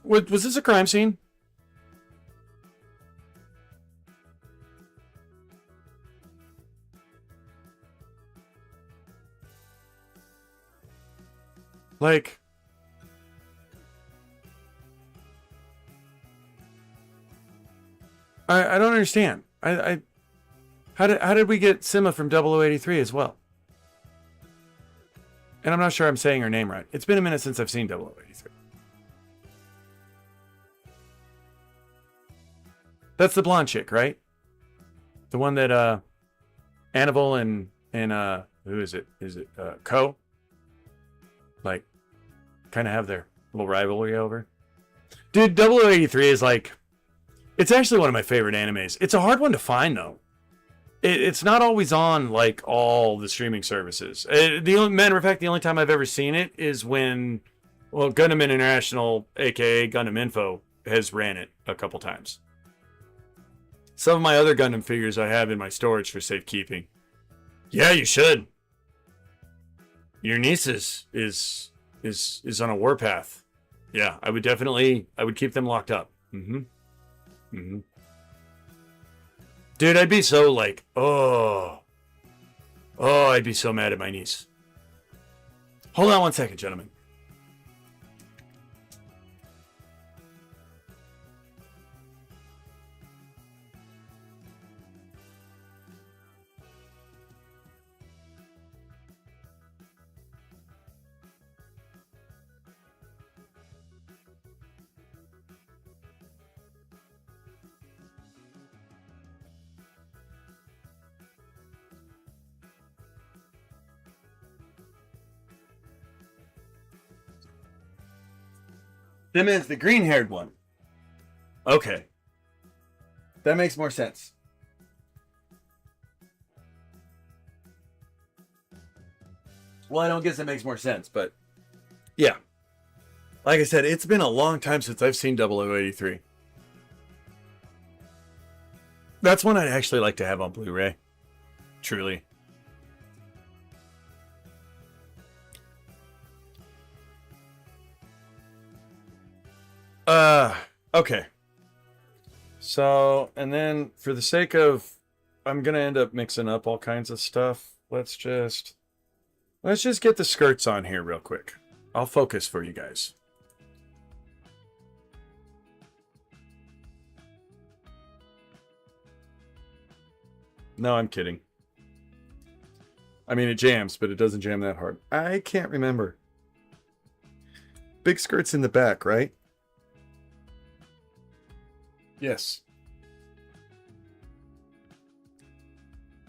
Was this a crime scene? Like, I don't understand. How did we get Sima from 0083 as well? And I'm not sure I'm saying her name right. It's been a minute since I've seen 0083. That's the blonde chick, right? The one that Annabelle and who is it? Is it Ko? Like, kind of have their little rivalry over. Dude, 0083 is like, it's actually one of my favorite animes. It's a hard one to find though. It's not always on like all the streaming services. Matter of fact, the only time I've ever seen it is when, well, Gundam International, aka Gundam Info, has ran it a couple times. Some of my other Gundam figures I have in my storage for safekeeping. Yeah, you should. Your niece is on a warpath. Yeah, I would keep them locked up. Dude, I'd be so like, I'd be so mad at my niece. Hold on 1 second, gentlemen. Them is the green-haired one. Okay. That makes more sense. Well, I don't guess it makes more sense, but yeah. Like I said, it's been a long time since I've seen 0083. That's one I'd actually like to have on Blu-ray. Truly. Okay. So, and then for the sake of, I'm going to end up mixing up all kinds of stuff. Let's just get the skirts on here real quick. I'll focus for you guys. No, I'm kidding. I mean, it jams, but it doesn't jam that hard. I can't remember. Big skirts in the back, right? Yes.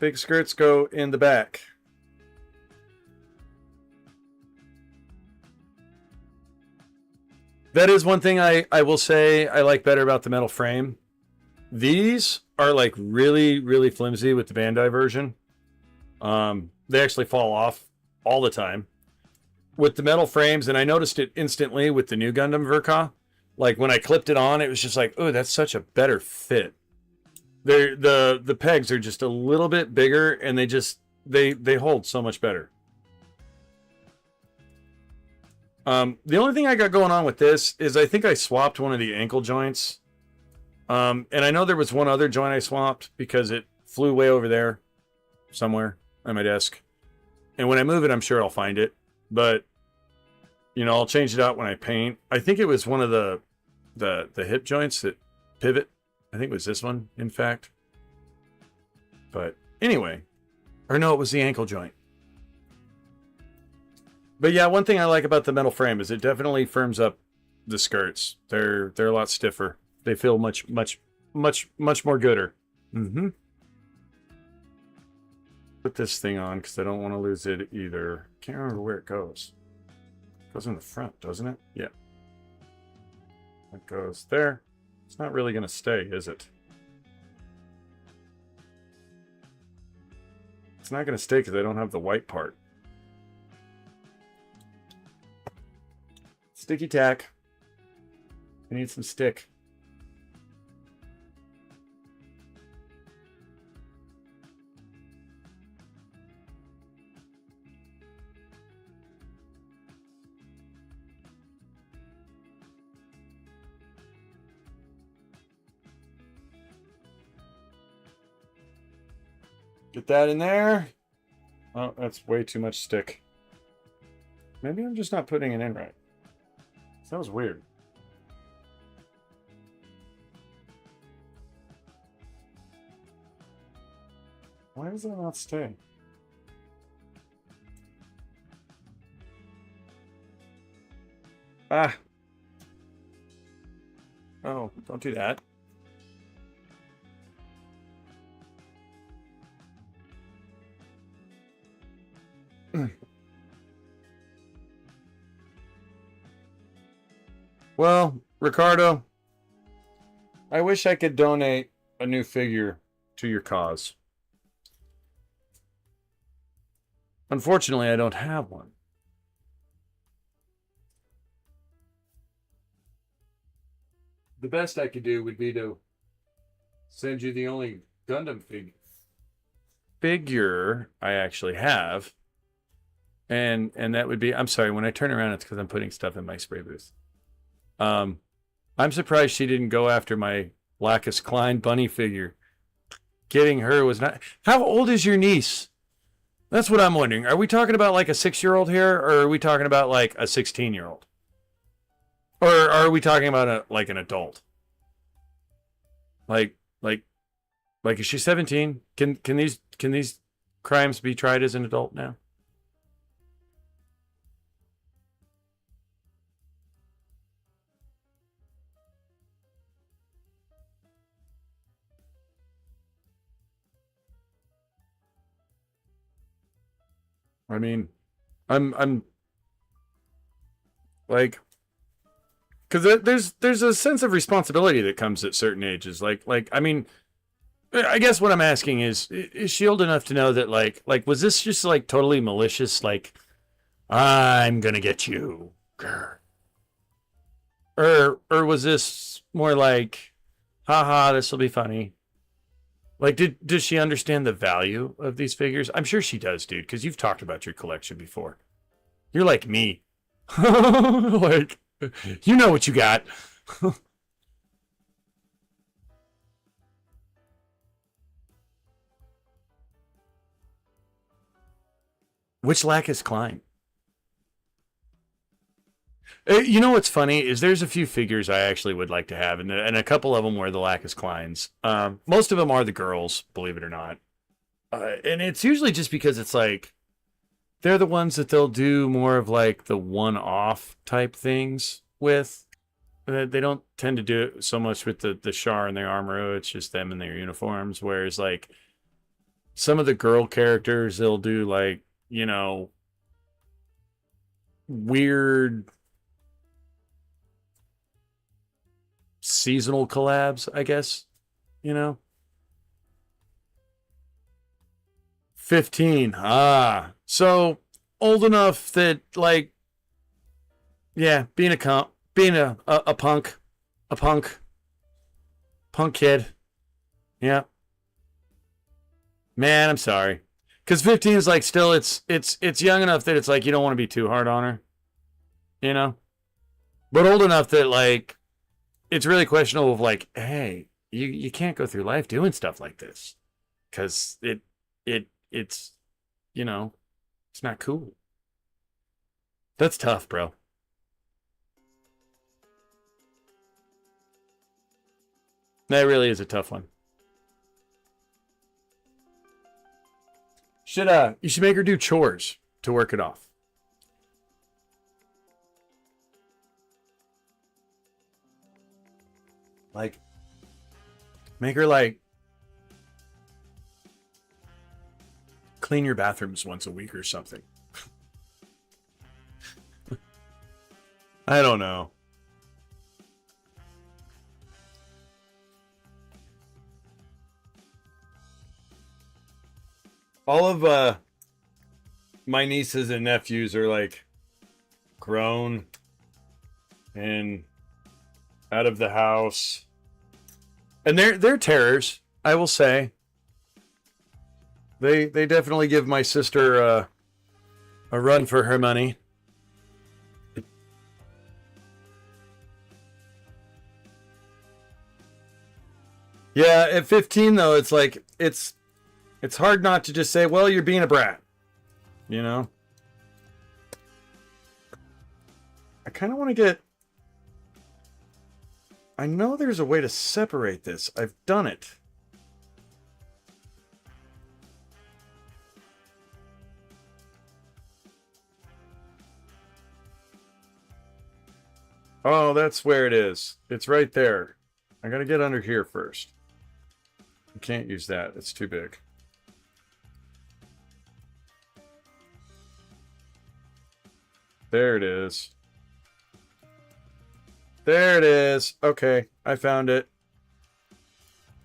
Big skirts go in the back. That is one thing I will say I like better about the metal frame. These are like really, really flimsy with the Bandai version. They actually fall off all the time. With the metal frames, and I noticed it instantly with the new Gundam Ver.Ka. Like when I clipped it on, it was just like, oh, that's such a better fit. The pegs are just a little bit bigger, and they hold so much better. The only thing I got going on with this is I think I swapped one of the ankle joints. And I know there was one other joint I swapped because it flew way over there somewhere on my desk. And when I move it, I'm sure I'll find it. But, you know, I'll change it out when I paint. I think it was one of the hip joints that pivot. I think it was this one, in fact. But anyway. Or no, it was the ankle joint. But yeah, one thing I like about the metal frame is it definitely firms up the skirts. They're a lot stiffer. they feel much more gooder. Mm-hmm. Put this thing on because I don't want to lose it either. Can't remember where it goes. It goes in the front, doesn't it? Yeah. It goes there. It's not really going to stay, is it? It's not going to stay because I don't have the white part. Sticky tack. I need some stick. Get that in there. Oh, that's way too much stick. Maybe I'm just not putting it in right. That was weird. Why does that not stay? Ah. Oh, don't do that. Well, Ricardo, I wish I could donate a new figure to your cause. Unfortunately, I don't have one. The best I could do would be to send you the only Gundam figure I actually have. And that would be, I'm sorry, when I turn around, it's because I'm putting stuff in my spray booth. I'm surprised she didn't go after my Lacus Klein bunny figure. Getting her was not... How old is your niece? That's what I'm wondering. Are we talking about like a 6-year-old here, or are we talking about like a 16-year-old? Or are we talking about like an adult? Like is she 17? Can these crimes be tried as an adult now? I mean, I'm like, because there's a sense of responsibility that comes at certain ages. Like I mean, I guess what I'm asking is she old enough to know that like was this just like totally malicious? Like, I'm gonna get you, grr. Or was this more like, haha, this will be funny? Like, does she understand the value of these figures? I'm sure she does, dude, because you've talked about your collection before. You're like me. Like, you know what you got. Which Lacus Klein? You know what's funny is there's a few figures I actually would like to have, and a couple of them were the Lacus Kleins. Most of them are the girls, believe it or not. And it's usually just because it's like, they're the ones that they'll do more of like the one-off type things with. They don't tend to do it so much with the Char and their armor. It's just them in their uniforms. Whereas like some of the girl characters, they'll do like, you know, weird seasonal collabs, I guess, you know. 15. So old enough that like, yeah, being a punk kid. Yeah. Man, I'm sorry. Cuz 15 is like still it's young enough that it's like you don't want to be too hard on her. You know? But old enough that like it's really questionable of like, hey, you can't go through life doing stuff like this. Cuz it's you know, it's not cool. That's tough, bro. That really is a tough one. You should make her do chores to work it off. Like, make her, like, clean your bathrooms once a week or something. I don't know. All of my nieces and nephews are like grown and out of the house. And they're terrors, I will say. They definitely give my sister a run for her money. Yeah, at 15 though, it's like it's hard not to just say, well, you're being a brat. You know? I kind of want to get... I know there's a way to separate this. I've done it. Oh, that's where it is. It's right there. I gotta get under here first. I can't use that. It's too big. There it is. There it is. Okay, I found it.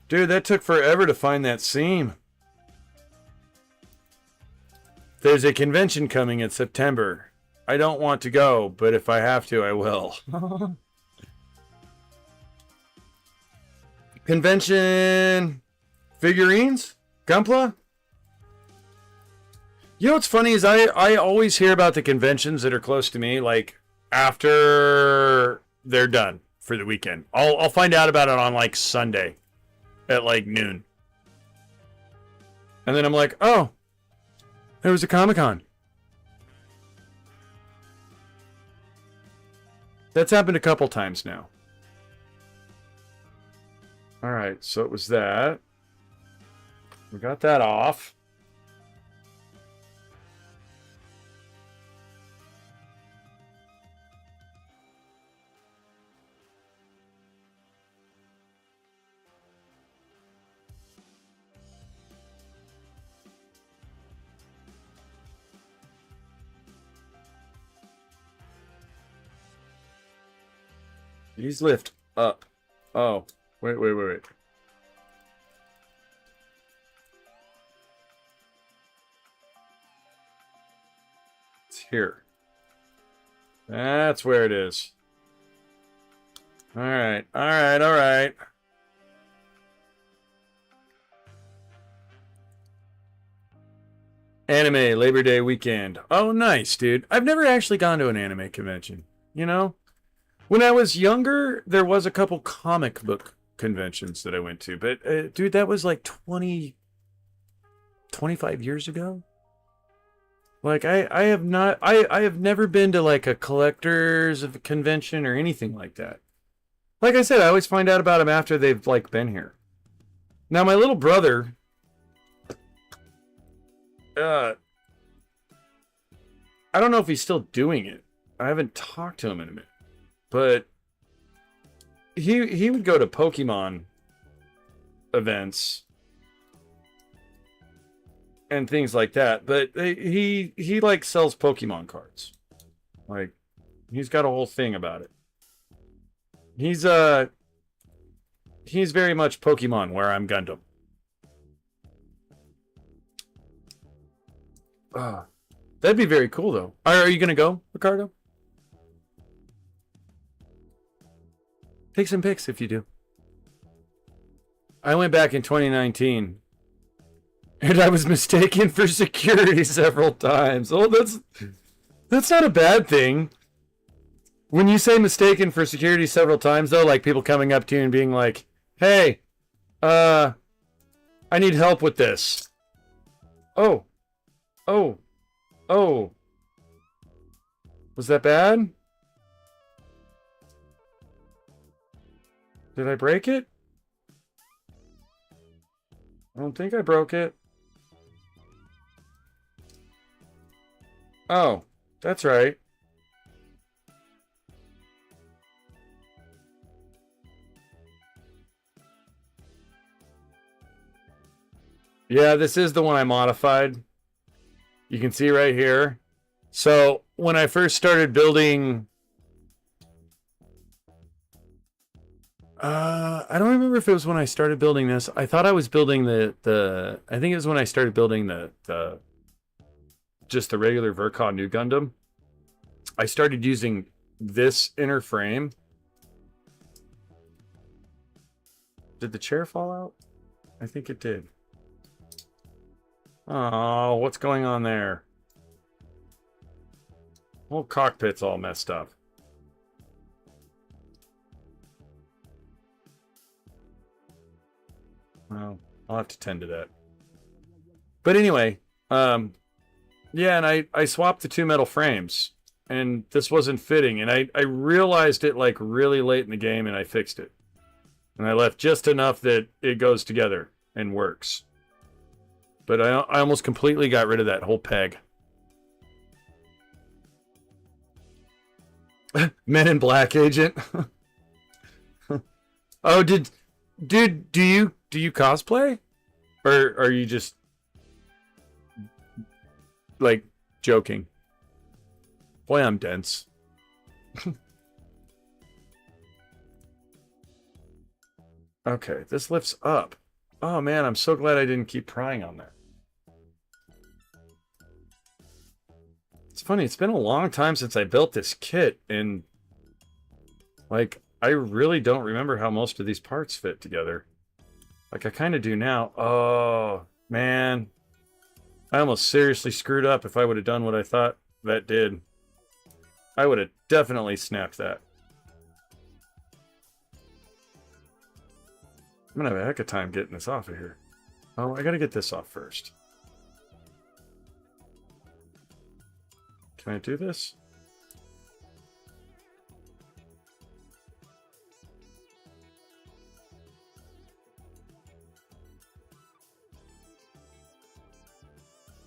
Dude, that took forever to find that seam. There's a convention coming in September. I don't want to go, but if I have to, I will. Convention figurines? Gunpla? You know what's funny is I always hear about the conventions that are close to me, like, after they're done for the weekend. I'll find out about it on, like, Sunday at, like, noon. And then I'm like, oh, there was a Comic-Con. That's happened a couple times now. Alright, so it was that. We got that off. These lift up. Oh, wait. It's here. That's where it is. All right. Anime Labor Day weekend. Oh, nice, dude. I've never actually gone to an anime convention, you know? When I was younger, there was a couple comic book conventions that I went to. But, dude, that was like 25 years ago. Like, I have never been to, like, a collector's convention or anything like that. Like I said, I always find out about them after they've, like, been here. Now, my little brother... I don't know if he's still doing it. I haven't talked to him in a minute. But he would go to Pokemon events and things like that. But he like sells Pokemon cards. Like, he's got a whole thing about it. He's very much Pokemon where I'm Gundam. That'd be very cool though. Are you gonna go, Ricardo? Take some pics if you do. I went back in 2019 and I was mistaken for security several times. Oh, that's not a bad thing. When you say mistaken for security several times though, like people coming up to you and being like, "Hey, I need help with this." Oh. Was that bad? Did I break it? I don't think I broke it. Oh, that's right. Yeah, this is the one I modified. You can see right here. So when I first started building, I don't remember if it was when I started building this. I thought I was building I think it was when I started building the just the regular Ver.Ka new Gundam. I started using this inner frame. Did the chair fall out? I think it did. Oh, what's going on there? Whole cockpit's all messed up. Well, I'll have to tend to that. But anyway, yeah, and I swapped the two metal frames, and this wasn't fitting, and I realized it like really late in the game, and I fixed it. And I left just enough that it goes together and works. But I almost completely got rid of that whole peg. Men in Black agent. Oh, dude, do you cosplay? Or are you just like joking? Boy, I'm dense. Okay, this lifts up. Oh man, I'm so glad I didn't keep prying on that. It's funny, it's been a long time since I built this kit, and like, I really don't remember how most of these parts fit together. Like, I kind of do now. Oh, man. I almost seriously screwed up if I would have done what I thought that did. I would have definitely snapped that. I'm gonna have a heck of a time getting this off of here. Oh, I gotta get this off first. Can I do this?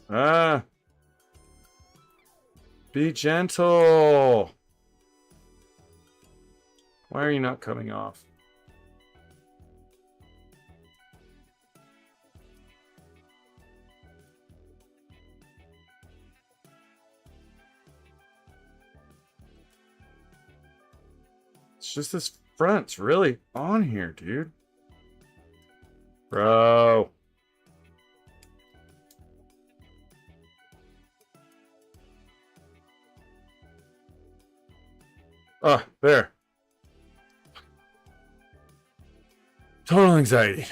Ah! Be gentle! Why are you not coming off? It's just this front's really on here, dude. Bro. Oh, there. Total anxiety.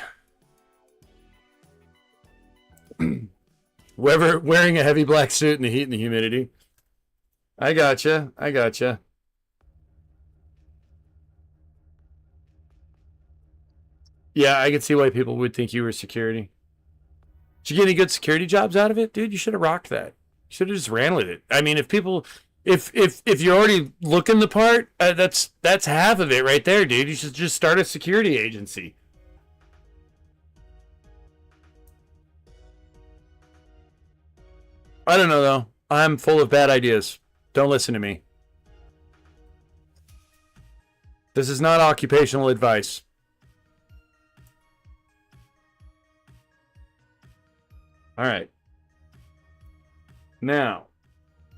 Whoever wearing a heavy black suit in the heat and the humidity. I gotcha. I gotcha. Yeah, I can see why people would think you were security. Did you get any good security jobs out of it, dude? You should have rocked that. You should have just ran with it. I mean, if people, if you're already looking the part, that's half of it right there, dude. You should just start a security agency. I don't know though. I'm full of bad ideas. Don't listen to me. This is not occupational advice. All right. Now,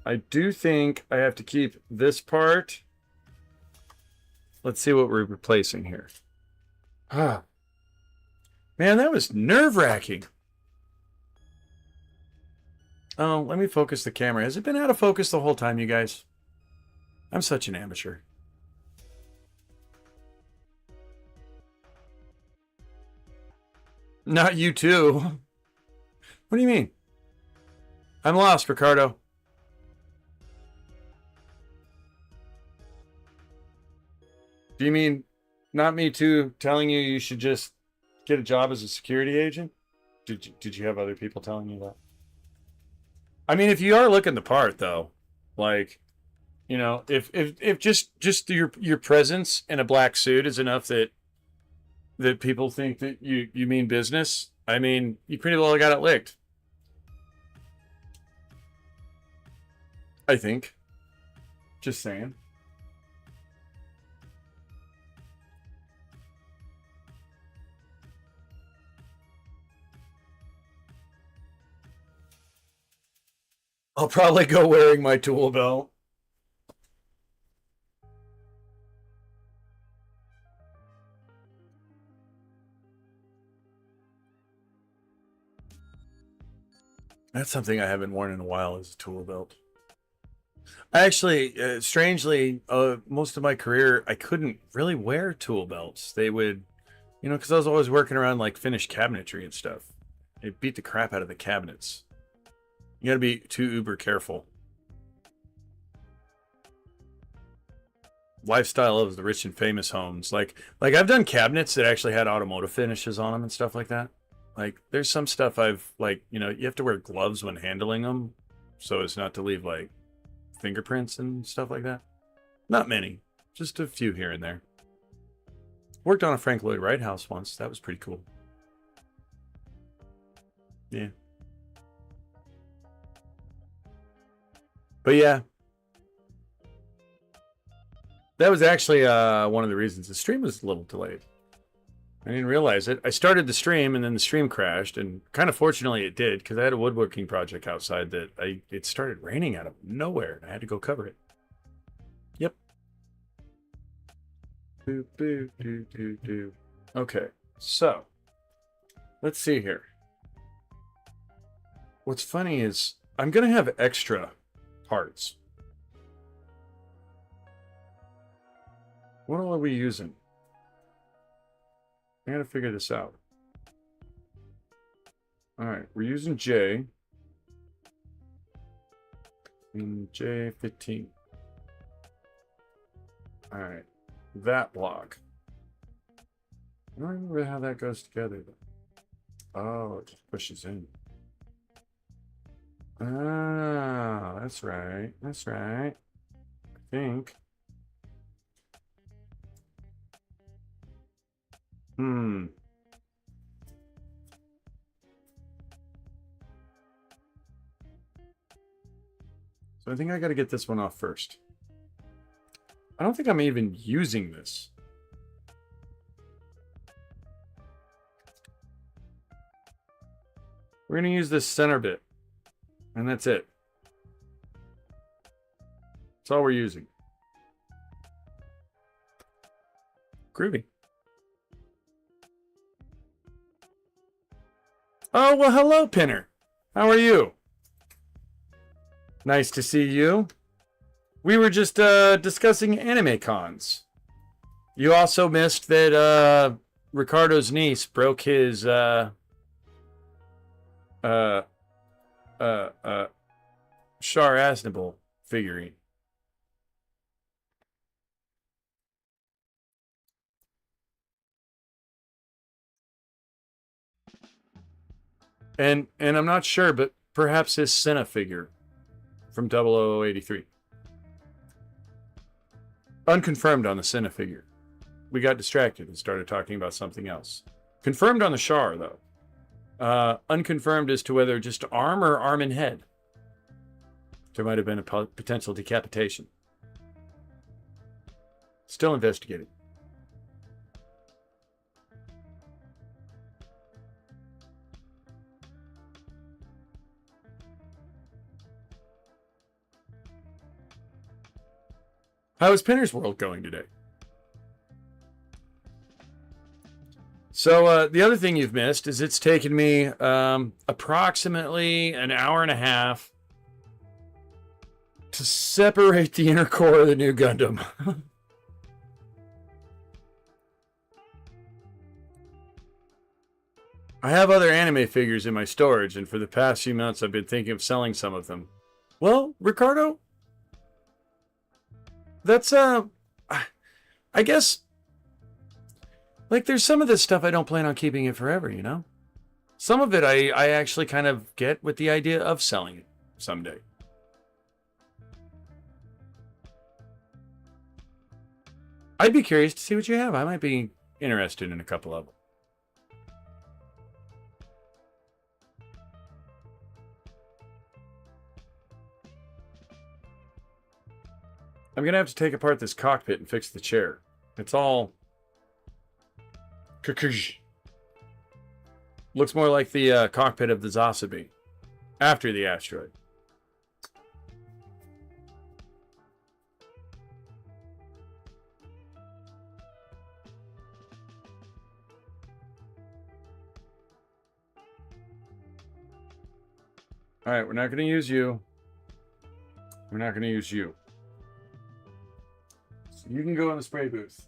I do think I have to keep this part. Let's see what we're replacing here. Ah. Man, that was nerve-wracking. Oh, let me focus the camera. Has it been out of focus the whole time, you guys? I'm such an amateur. Not you too. What do you mean? I'm lost, Ricardo. Do you mean not me too telling you you should just get a job as a security agent? Did you have other people telling you that? I mean, if you are looking the part though, like, you know, if just your presence in a black suit is enough that people think that you mean business, I mean, you pretty well got it licked. I think. Just saying. I'll probably go wearing my tool belt. That's something I haven't worn in a while, is a tool belt. I actually, strangely, most of my career, I couldn't really wear tool belts. They would, because I was always working around like finished cabinetry and stuff. It beat the crap out of the cabinets. You gotta be too uber careful. Lifestyle of the rich and famous homes. Like I've done cabinets that actually had automotive finishes on them and stuff like that. Like there's some stuff I've you have to wear gloves when handling them so as not to leave like fingerprints and stuff like that. Not many, just a few here and there. Worked on a Frank Lloyd Wright house once. That was pretty cool. Yeah. But yeah, that was actually one of the reasons the stream was a little delayed. I didn't realize it. I started the stream and then the stream crashed, and kind of fortunately it did, because I had a woodworking project outside that it started raining out of nowhere and I had to go cover it. Yep. Boo, boo, doo, doo, doo. Okay, so let's see here. What's funny is I'm gonna have extra parts. What all are we using? I gotta figure this out. Alright, we're using J. In J15. Alright, that block. I don't remember how that goes together. Oh, it just pushes in. Ah, that's right. That's right. I think. So I think I got to get this one off first. I don't think I'm even using this. We're going to use this center bit. And that's it. That's all we're using. Groovy. Oh, well, hello, Pinner. How are you? Nice to see you. We were just discussing anime cons. You also missed that Ricardo's niece broke his Char Aznable figurine. And I'm not sure, but perhaps his Senna figure from 0083. Unconfirmed on the Senna figure. We got distracted and started talking about something else. Confirmed on the Char, though. Unconfirmed as to whether just arm or arm and head. There might have been a potential decapitation. Still investigating. How is Pinner's World going today? So the other thing you've missed is it's taken me approximately an hour and a half to separate the inner core of the new Gundam. I have other anime figures in my storage, and for the past few months I've been thinking of selling some of them. Well, Ricardo, that's I guess, like, there's some of this stuff I don't plan on keeping it forever, you know? Some of it I actually kind of get with the idea of selling it someday. I'd be curious to see what you have. I might be interested in a couple of them. I'm going to have to take apart this cockpit and fix the chair. It's all... looks more like the cockpit of the Zasabi after the asteroid. All right, we're not going to use you. We're not going to use you. So you can go in the spray booth.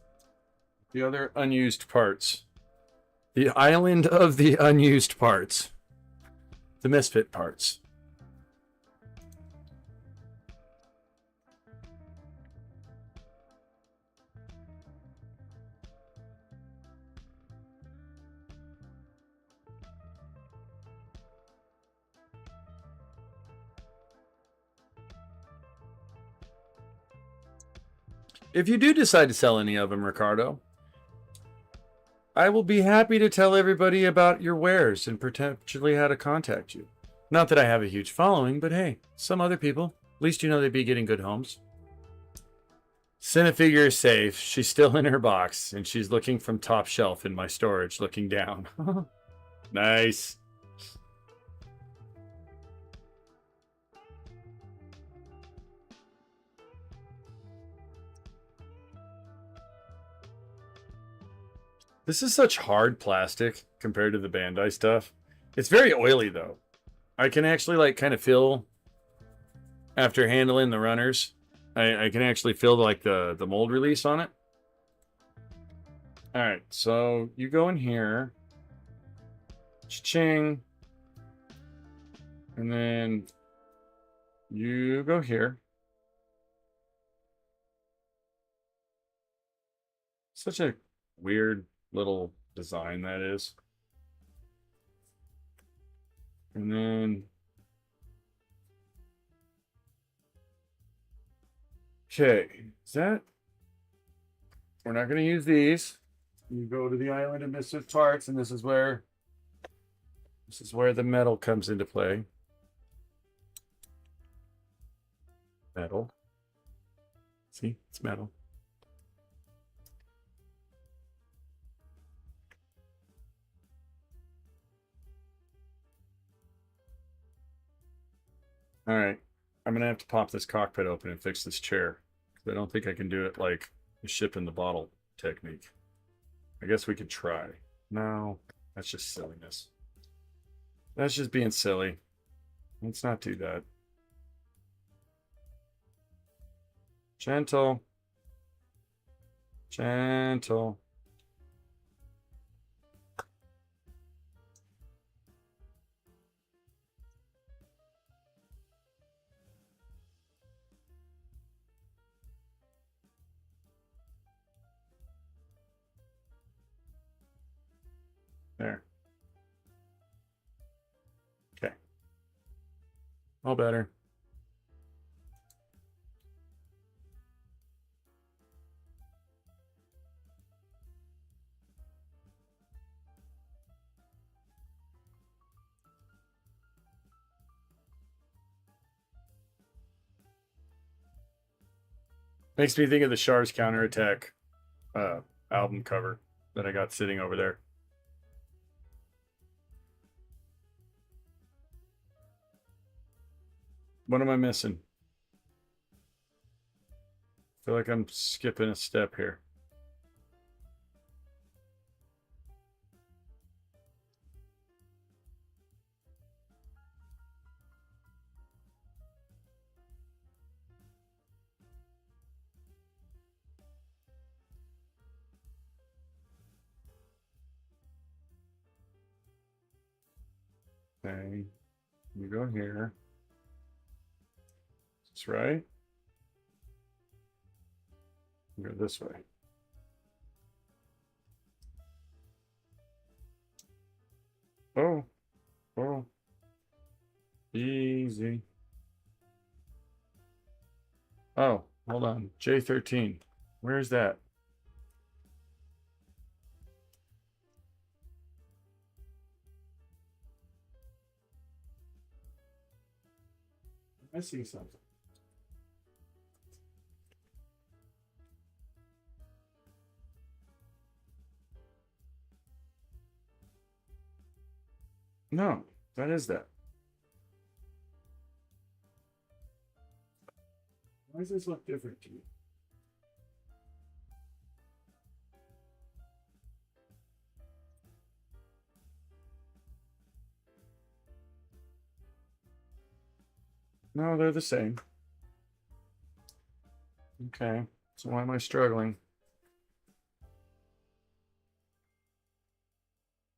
The other unused parts. The island of the unused parts. The misfit parts. If you do decide to sell any of them, Ricardo, I will be happy to tell everybody about your wares and potentially how to contact you. Not that I have a huge following, but hey, some other people. At least you know they'd be getting good homes. Cinefigure is safe. She's still in her box, and she's looking from top shelf in my storage, looking down. Nice. This is such hard plastic compared to the Bandai stuff. It's very oily, though. I can actually, like, kind of feel, after handling the runners, I can actually feel, like, the mold release on it. All right, so you go in here. Cha-ching. And then you go here. Such a weird little design that is. And then okay, is that, we're not going to use these. You go to the island of misfit parts, and this is where the metal comes into play. Metal. See, it's metal. All right, I'm gonna have to pop this cockpit open and fix this chair. I don't think I can do it like the ship in the bottle technique. I guess we could try. No, that's just silliness. That's just being silly. Let's not do that. Gentle. Gentle. There. Okay. All better. Makes me think of the Shar's Counterattack album cover that I got sitting over there. What am I missing? I feel like I'm skipping a step here. Okay, you go here. That's right. You go this way. Oh, oh, easy. Oh, hold on. J13. Where's that? I see something. No, that is that. Why does this look different to you? No, they're the same. Okay, so why am I struggling?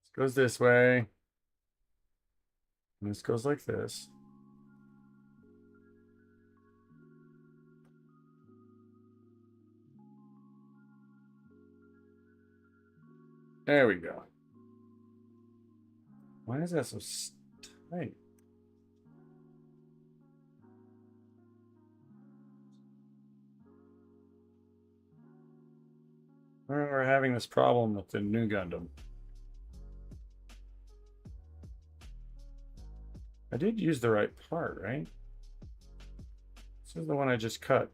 This goes this way. And this goes like this. There we go. Why is that so tight? We're having this problem with the new Gundam. I did use the right part, right? This is the one I just cut.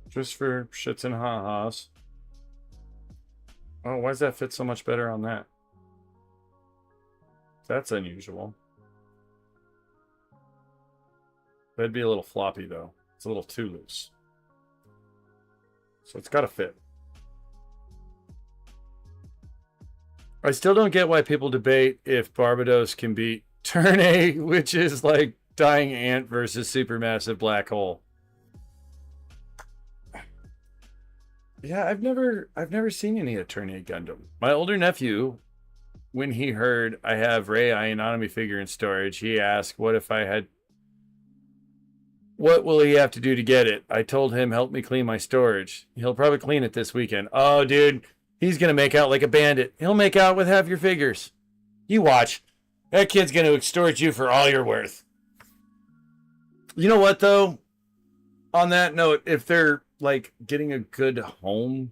Just for shits and ha-has. Oh, why does that fit so much better on that? That's unusual. That'd be a little floppy, though. It's a little too loose. So it's got to fit. I still don't get why people debate if Barbados can beat Turn A, which is like dying ant versus supermassive black hole. Yeah, I've never seen any of Turn A Gundam. My older nephew, when he heard I have Rei Ayanami figure in storage, he asked, what will he have to do to get it? I told him, help me clean my storage. He'll probably clean it this weekend. Oh, dude, he's going to make out like a bandit. He'll make out with half your figures. You watch. That kid's going to extort you for all you're worth. You know what, though? On that note, if they're like getting a good home,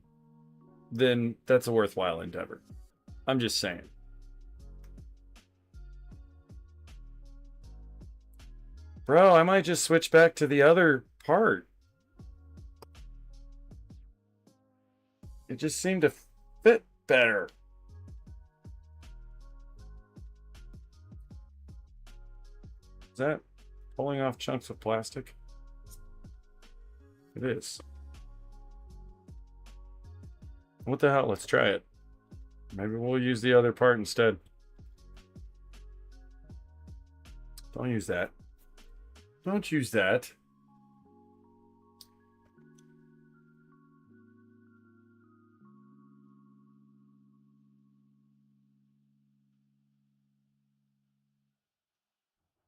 then that's a worthwhile endeavor. I'm just saying. Bro, I might just switch back to the other part. It just seemed to fit better. Is that pulling off chunks of plastic? It is. What the hell? Let's try it. Maybe we'll use the other part instead. Don't use that. Don't use that.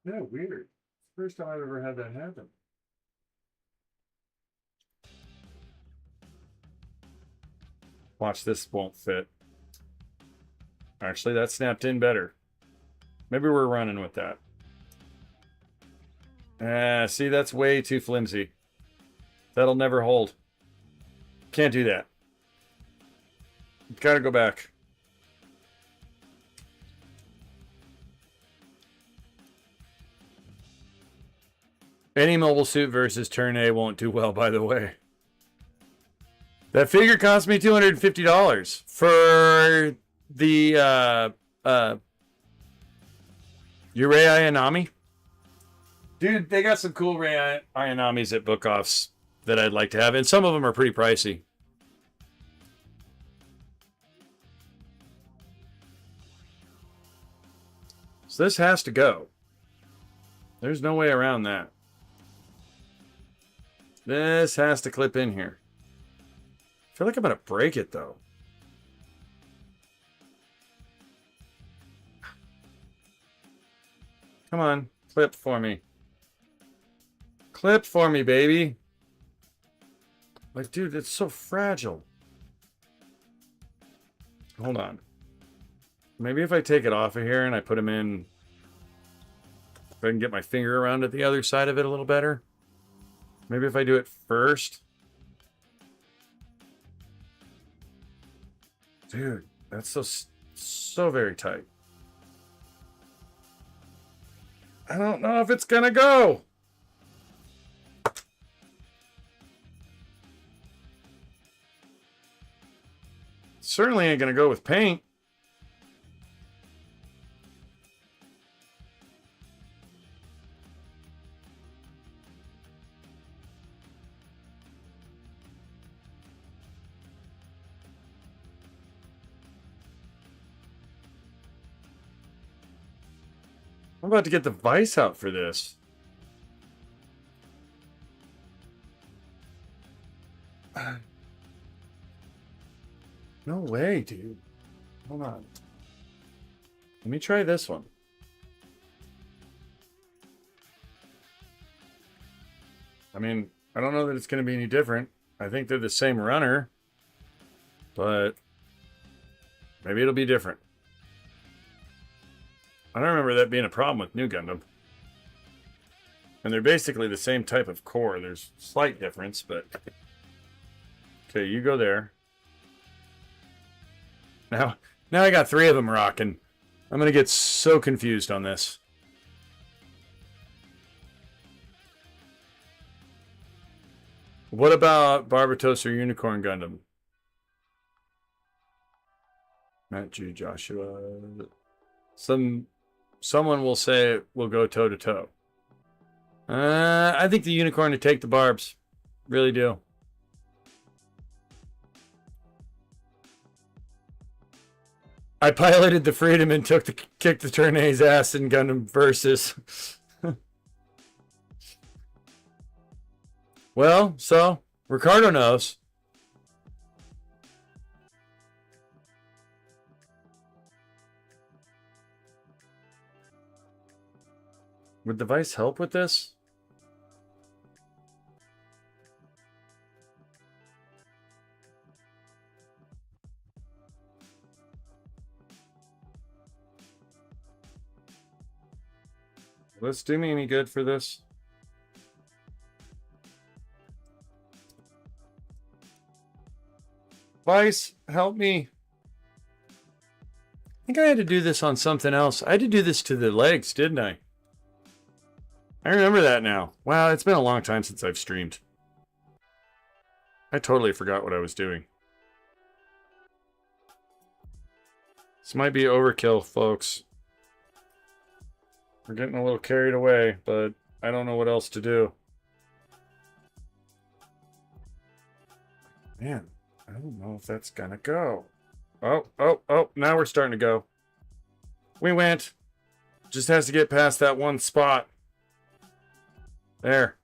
Yeah, weird. It's the first time I've ever had that happen. Watch, this won't fit. Actually, that snapped in better. Maybe we're running with that. See, that's way too flimsy. That'll never hold. Can't do that. Gotta go back. Any mobile suit versus Turn A won't do well, by the way. That figure cost me $250 for the Rei Ayanami. Dude, they got some cool Rei Ayanamis at book-offs that I'd like to have, and some of them are pretty pricey. So this has to go. There's no way around that. This has to clip in here. I feel like I'm going to break it, though. Come on, clip for me. Clip for me, baby. Like, dude, it's so fragile. Hold on. Maybe if I take it off of here and I put them in... If I can get my finger around at the other side of it a little better. Maybe if I do it first. Dude, that's so very tight. I don't know if it's gonna go. Certainly ain't gonna go with paint. I'm about to get the vice out for this. No way, dude. Hold on. Let me try this one. I mean, I don't know that it's going to be any different. I think they're the same runner, but maybe it'll be different. I don't remember that being a problem with New Gundam. And they're basically the same type of core. There's slight difference, but... Okay, you go there. Now I got 3 of them rocking. I'm going to get so confused on this. What about Barbatos or Unicorn Gundam? Matt G. Joshua. Someone will say we'll go toe to toe. I think the Unicorn to take the Barbs. Really do. I piloted the Freedom and kicked the Tournay's ass in Gundam Versus. Well, so Ricardo knows. Would the Vice help with this? Will this do me any good for this? Vice, help me. I think I had to do this on something else. I had to do this to the legs, didn't I? I remember that now. Wow, it's been a long time since I've streamed. I totally forgot what I was doing. This might be overkill, folks. We're getting a little carried away, but I don't know what else to do. Man, I don't know if that's gonna go. Oh, now we're starting to go. We went. Just has to get past that one spot. There.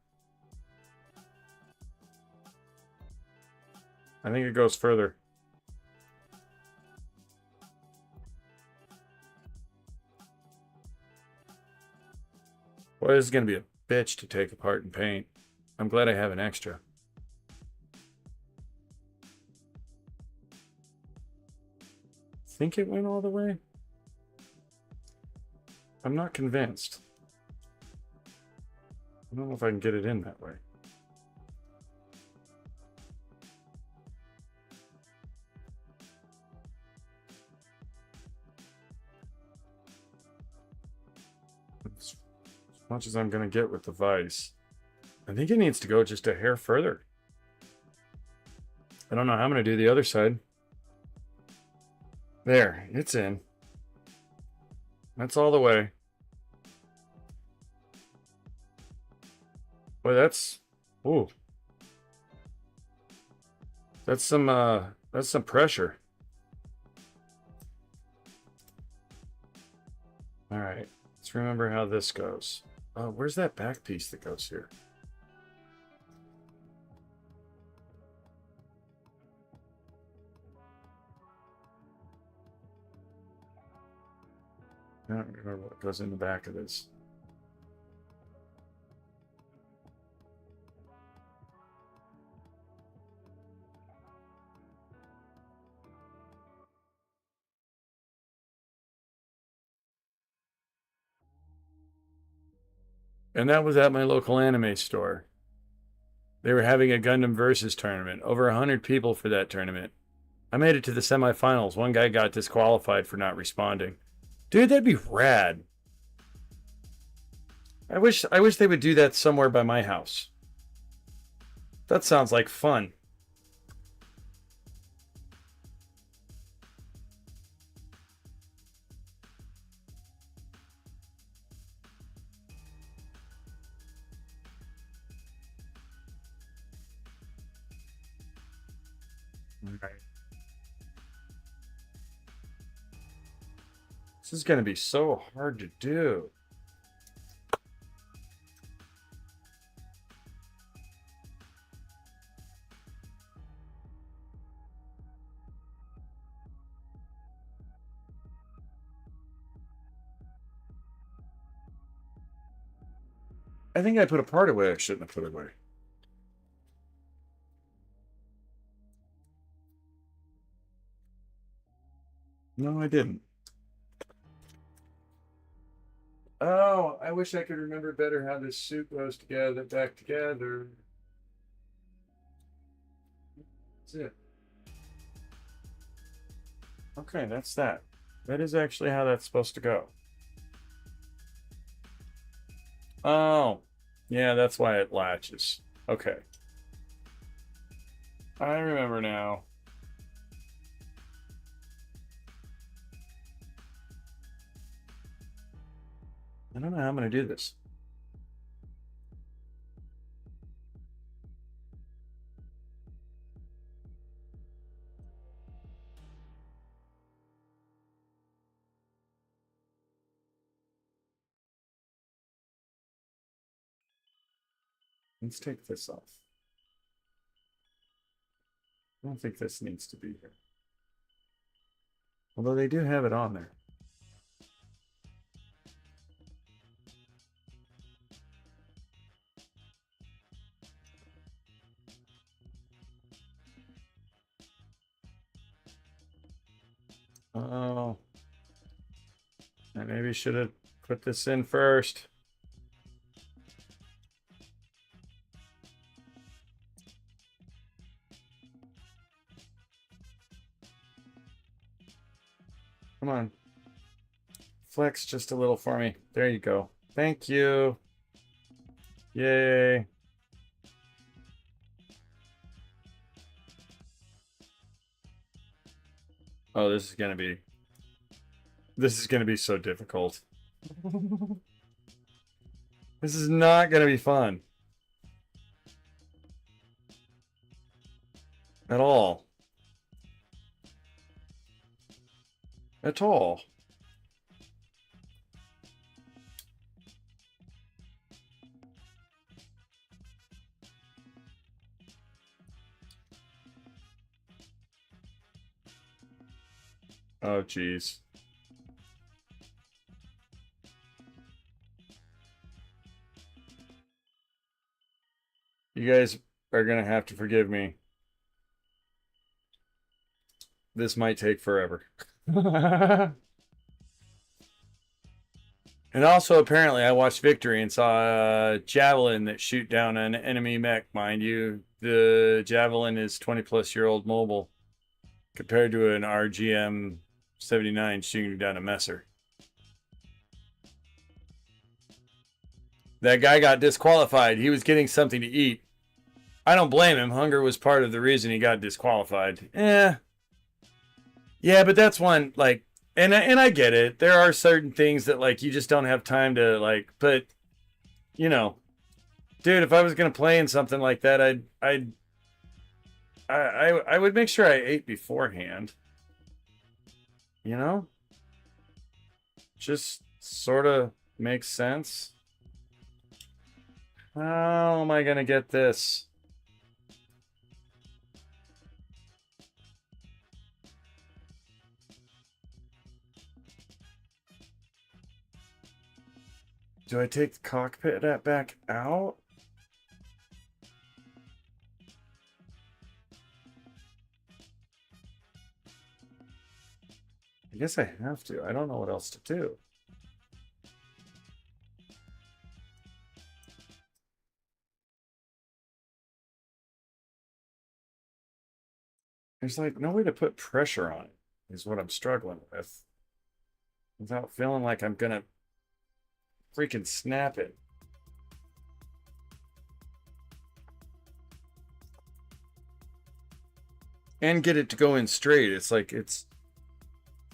I think it goes further. Boy, this is going to be a bitch to take apart and paint. I'm glad I have an extra. Think it went all the way? I'm not convinced. I don't know if I can get it in that way. As much as I'm going to get with the Vice. I think it needs to go just a hair further. I don't know how I'm going to do the other side. There, it's in. That's all the way. Boy, that's... Ooh. That's some pressure. All right, let's remember how this goes. Oh, where's that back piece that goes here? I don't remember what goes in the back of this. And that was at my local anime store. They were having a Gundam Versus tournament. Over 100 people for that tournament. I made it to the semifinals. One guy got disqualified for not responding. Dude, that'd be rad. I wish they would do that somewhere by my house. That sounds like fun. Right. This is going to be so hard to do. I think I put a part away I shouldn't have put away. No, I didn't. Oh, I wish I could remember better how this suit goes together, back together. That's it. Okay, that's that. That is actually how that's supposed to go. Oh, yeah, that's why it latches. Okay. I remember now. I don't know how I'm going to do this. Let's take this off. I don't think this needs to be here. Although they do have it on there. Oh. I maybe should have put this in first. Come on. Flex just a little for me. There you go. Thank you. Yay. Oh, this is going to be so difficult. This is not going to be fun. At all. At all. Oh, geez. You guys are going to have to forgive me. This might take forever. And also, apparently, I watched Victory and saw a javelin that shoot down an enemy mech. Mind you, the javelin is 20-plus-year-old mobile compared to an RGM 79 shooting down a messer. That guy got disqualified. He was getting something to eat. I don't blame him. Hunger was part of the reason he got disqualified. Yeah, but that's one, like, and I get it. There are certain things that, like, you just don't have time to, like, but, you know, dude, if I was gonna play in something like that, I would make sure I ate beforehand. You know? Just sort of makes sense. How am I gonna get this? Do I take the cockpit back out? I guess I have to. I don't know what else to do. There's like no way to put pressure on it, is what I'm struggling with. Without feeling like I'm gonna freaking snap it. And get it to go in straight. It's like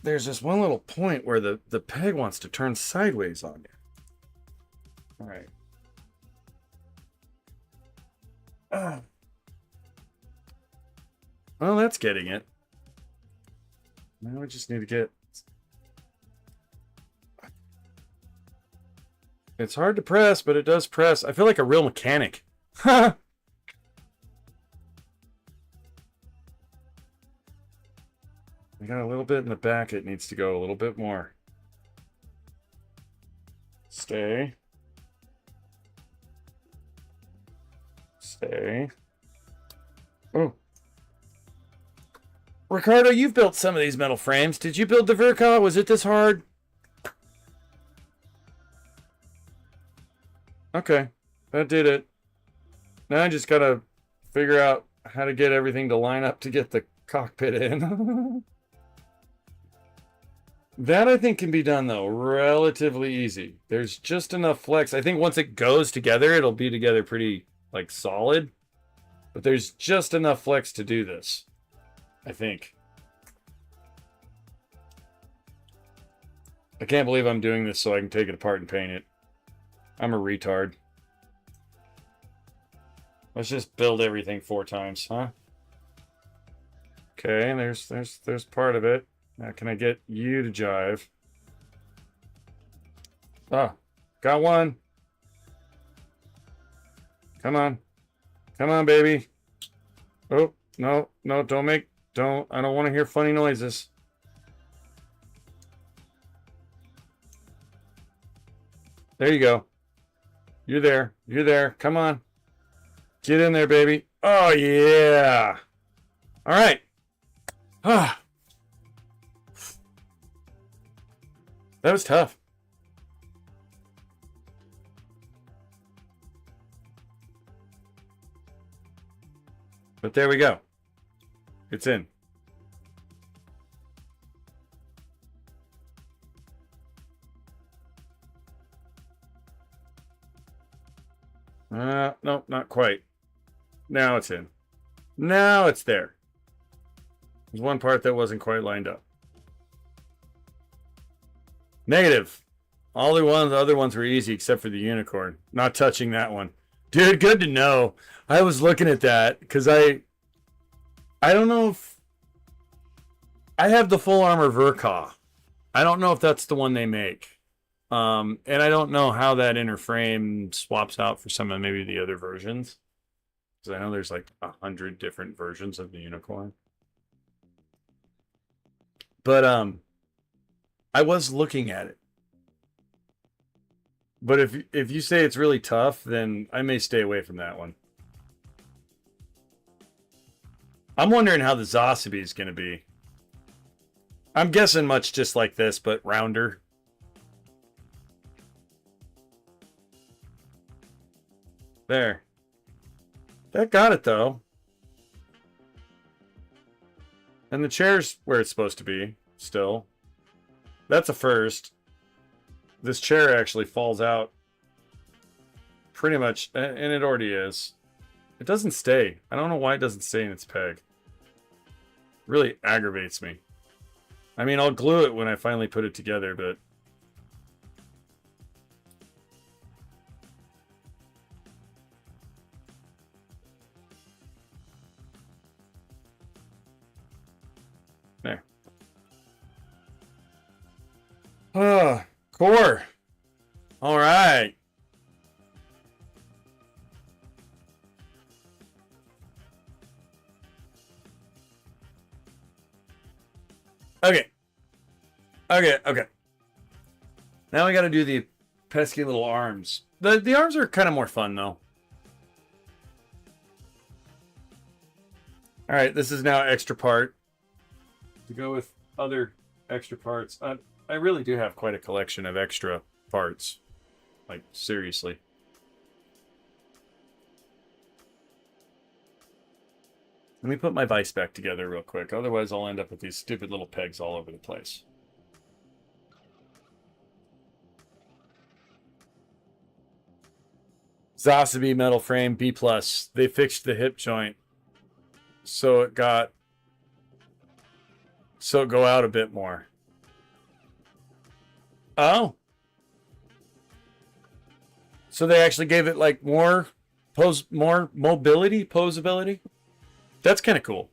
there's this one little point where the peg wants to turn sideways on you. All right. Well, that's getting it. Now we just need to get... It's hard to press, but it does press. I feel like a real mechanic. I got a little bit in the back. It needs to go a little bit more. Stay. Stay. Oh. Ricardo, you've built some of these metal frames. Did you build the Ver.Ka? Was it this hard? Okay. That did it. Now I just gotta figure out how to get everything to line up to get the cockpit in. That I think can be done though, relatively easy. There's just enough flex. I think once it goes together, it'll be together pretty like solid. But there's just enough flex to do this, I think. I can't believe I'm doing this so I can take it apart and paint it. I'm a retard. Let's just build everything 4 times, huh? Okay, there's part of it. Now can I get you to jive? Oh, got one. Come on. Come on, baby. Oh, no, no, I don't want to hear funny noises. There you go. You're there. You're there. Come on. Get in there, baby. Oh, yeah. All right. Ah. That was tough. But there we go. It's in. No, not quite. Now it's in. Now it's there. There's one part that wasn't quite lined up. Negative. All the other ones were easy except for the unicorn. Not touching that one. Dude, good to know. I was looking at that because I don't know if I have the full armor Ver.Ka. I don't know if that's the one they make. And I don't know how that inner frame swaps out for some of maybe the other versions. Because I know there's like 100 different versions of the unicorn. But I was looking at it. But if you say it's really tough, then I may stay away from that one. I'm wondering how the Zasabi is going to be. I'm guessing much just like this, but rounder. There. That got it, though. And the chair's where it's supposed to be, still. That's a first. This chair actually falls out pretty much, and it already is. It doesn't stay. I don't know why it doesn't stay in its peg. It really aggravates me. I mean, I'll glue it when I finally put it together, but... There. Ah, core. All right. Okay. Okay. Now we got to do the pesky little arms. The arms are kind of more fun, though. All right, this is now extra part to go with other extra parts. I really do have quite a collection of extra parts. Like, seriously. Let me put my vise back together real quick. Otherwise, I'll end up with these stupid little pegs all over the place. Zasabi metal frame, B+. They fixed the hip joint. So it go out a bit more. Oh. So they actually gave it like more mobility, posability. That's kind of cool.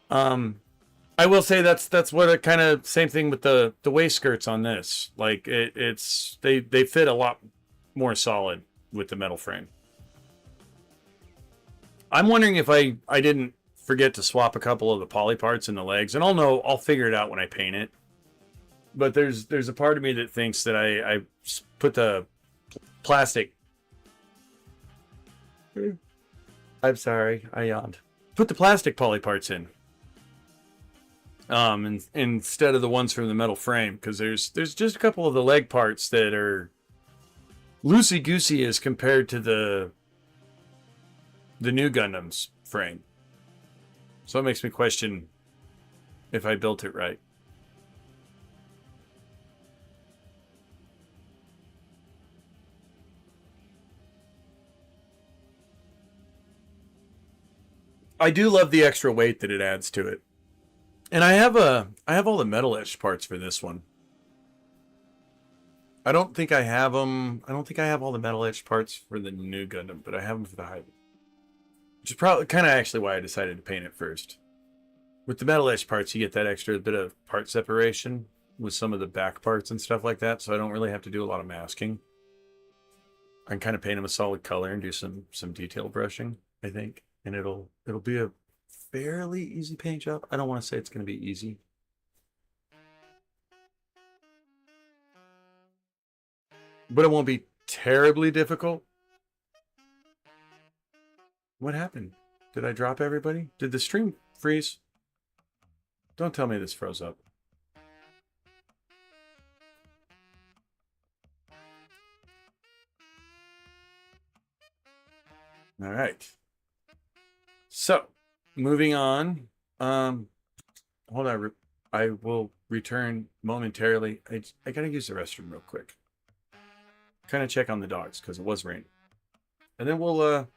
I will say that's what a kind of same thing with the waist skirts on this. Like they fit a lot more solid with the metal frame. I'm wondering if I didn't forget to swap a couple of the poly parts in the legs, and I'll figure it out when I paint it. But there's a part of me that thinks that I put the plastic I'm sorry, I yawned. Put the plastic poly parts in. Instead of the ones from the metal frame, because there's just a couple of the leg parts that are loosey goosey as compared to the new Gundam's frame. So it makes me question if I built it right. I do love the extra weight that it adds to it. And I have all the metal-ish parts for this one. I don't think I have them. I don't think I have all the metal-ish parts for the new Gundam, but I have them for the Hi-Nu. Which is probably kind of actually why I decided to paint it first. With the metal-ish parts, you get that extra bit of part separation with some of the back parts and stuff like that, so I don't really have to do a lot of masking. I can kind of paint them a solid color and do some detail brushing, I think, and it'll be a fairly easy paint job. I don't want to say it's going to be easy. But it won't be terribly difficult. What happened? Did I drop everybody? Did the stream freeze? Don't tell me this froze up. All right. So, moving on. Hold on. I will return momentarily. I gotta use the restroom real quick. Kind of check on the dogs because it was raining, and then we'll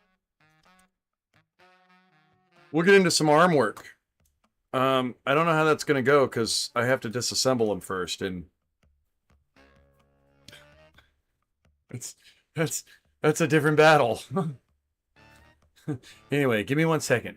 get into some arm work. I don't know how that's gonna go because I have to disassemble them first, and that's a different battle. Anyway, give me 1 second.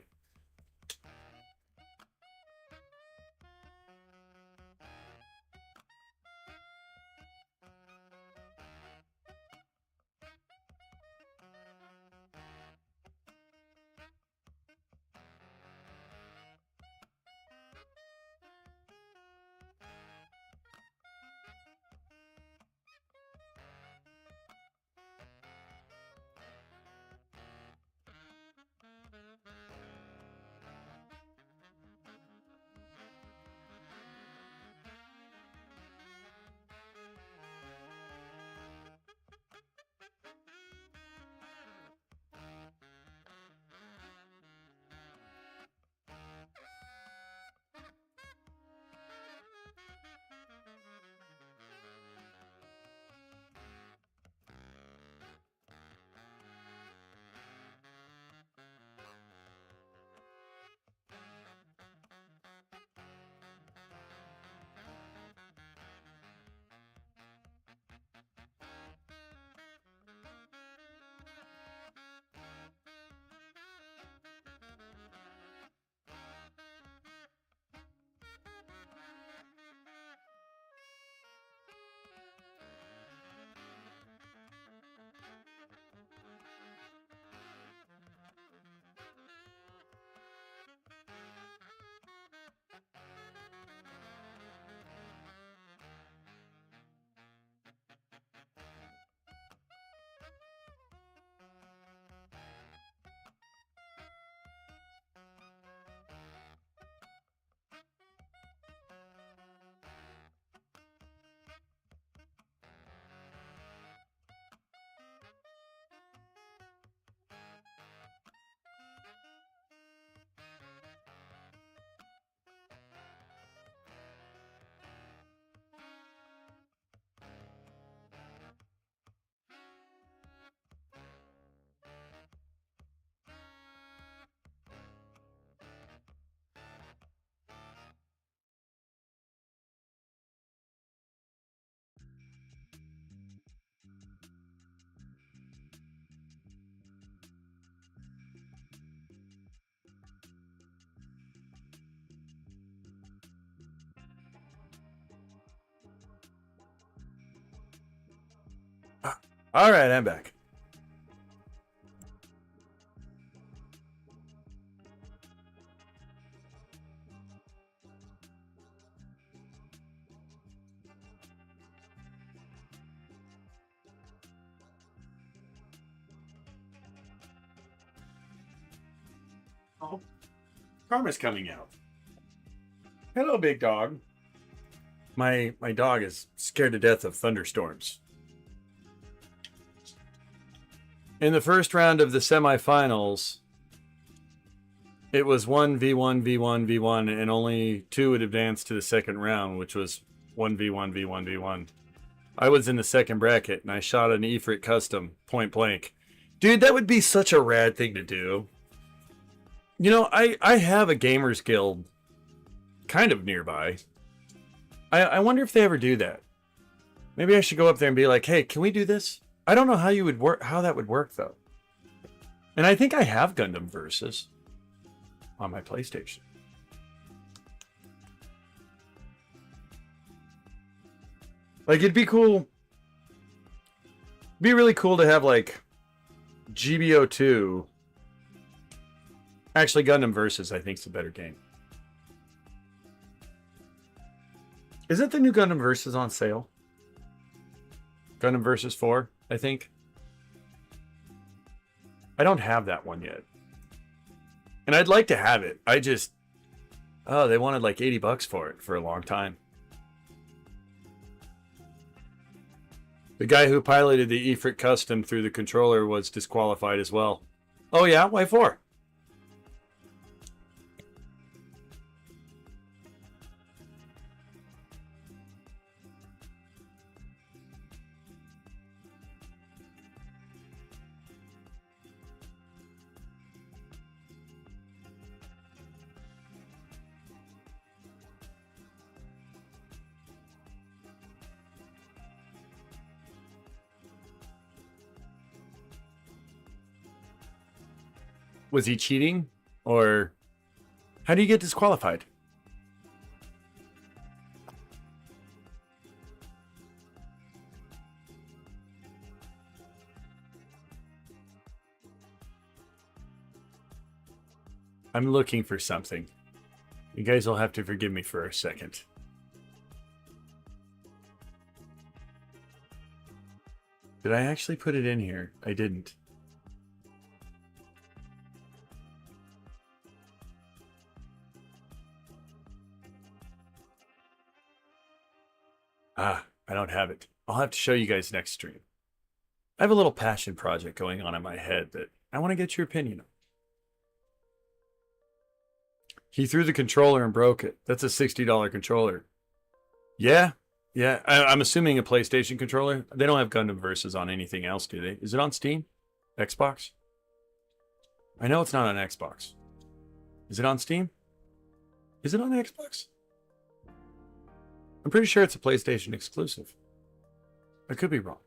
All right, I'm back. Oh, Karma's coming out. Hello, big dog. My dog is scared to death of thunderstorms. In the first round of the semifinals, it was 1v1, v1, v1, and only 2 would advance to the second round, which was 1v1, v1, v1. I was in the second bracket, and I shot an Ifrit custom, point blank. Dude, that would be such a rad thing to do. You know, I have a gamers guild kind of nearby. I wonder if they ever do that. Maybe I should go up there and be like, hey, can we do this? I don't know how you would work, how that would work, though. And I think I have Gundam Versus on my PlayStation. Like, it'd be cool. It'd be really cool to have, like, GBO2. Actually, Gundam Versus, I think, is a better game. Isn't the new Gundam Versus on sale? Gundam Versus 4, I think. I don't have that one yet. And I'd like to have it. I just... Oh, they wanted like $80 for it for a long time. The guy who piloted the Ifrit custom through the controller was disqualified as well. Oh yeah? Why for? Was he cheating? Or how do you get disqualified? I'm looking for something. You guys will have to forgive me for a second. Did I actually put it in here? I didn't. Ah, I don't have it. I'll have to show you guys next stream. I have a little passion project going on in my head that I want to get your opinion on. He threw the controller and broke it. That's a $60 controller. Yeah. I'm assuming a PlayStation controller. They don't have Gundam Versus on anything else, do they? Is it on Steam? Xbox? I know it's not on Xbox. Is it on Steam? Is it on Xbox? I'm pretty sure it's a PlayStation exclusive. I could be wrong.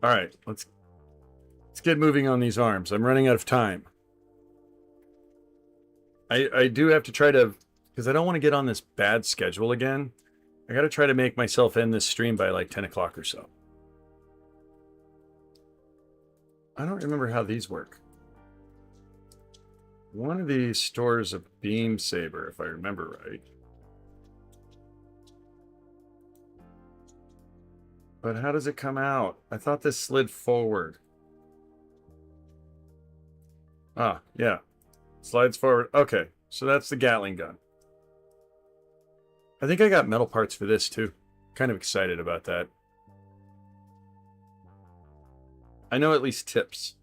All right, let's get moving on these arms. I'm running out of time. I do have to try to, because I don't want to get on this bad schedule again. I got to try to make myself end this stream by like 10 o'clock or so. I don't remember how these work. One of these stores a beam saber, if I remember right. But how does it come out? I thought this slid forward. Ah, yeah. Slides forward. Okay, so that's the Gatling gun. I think I got metal parts for this too. Kind of excited about that. I know at least tips.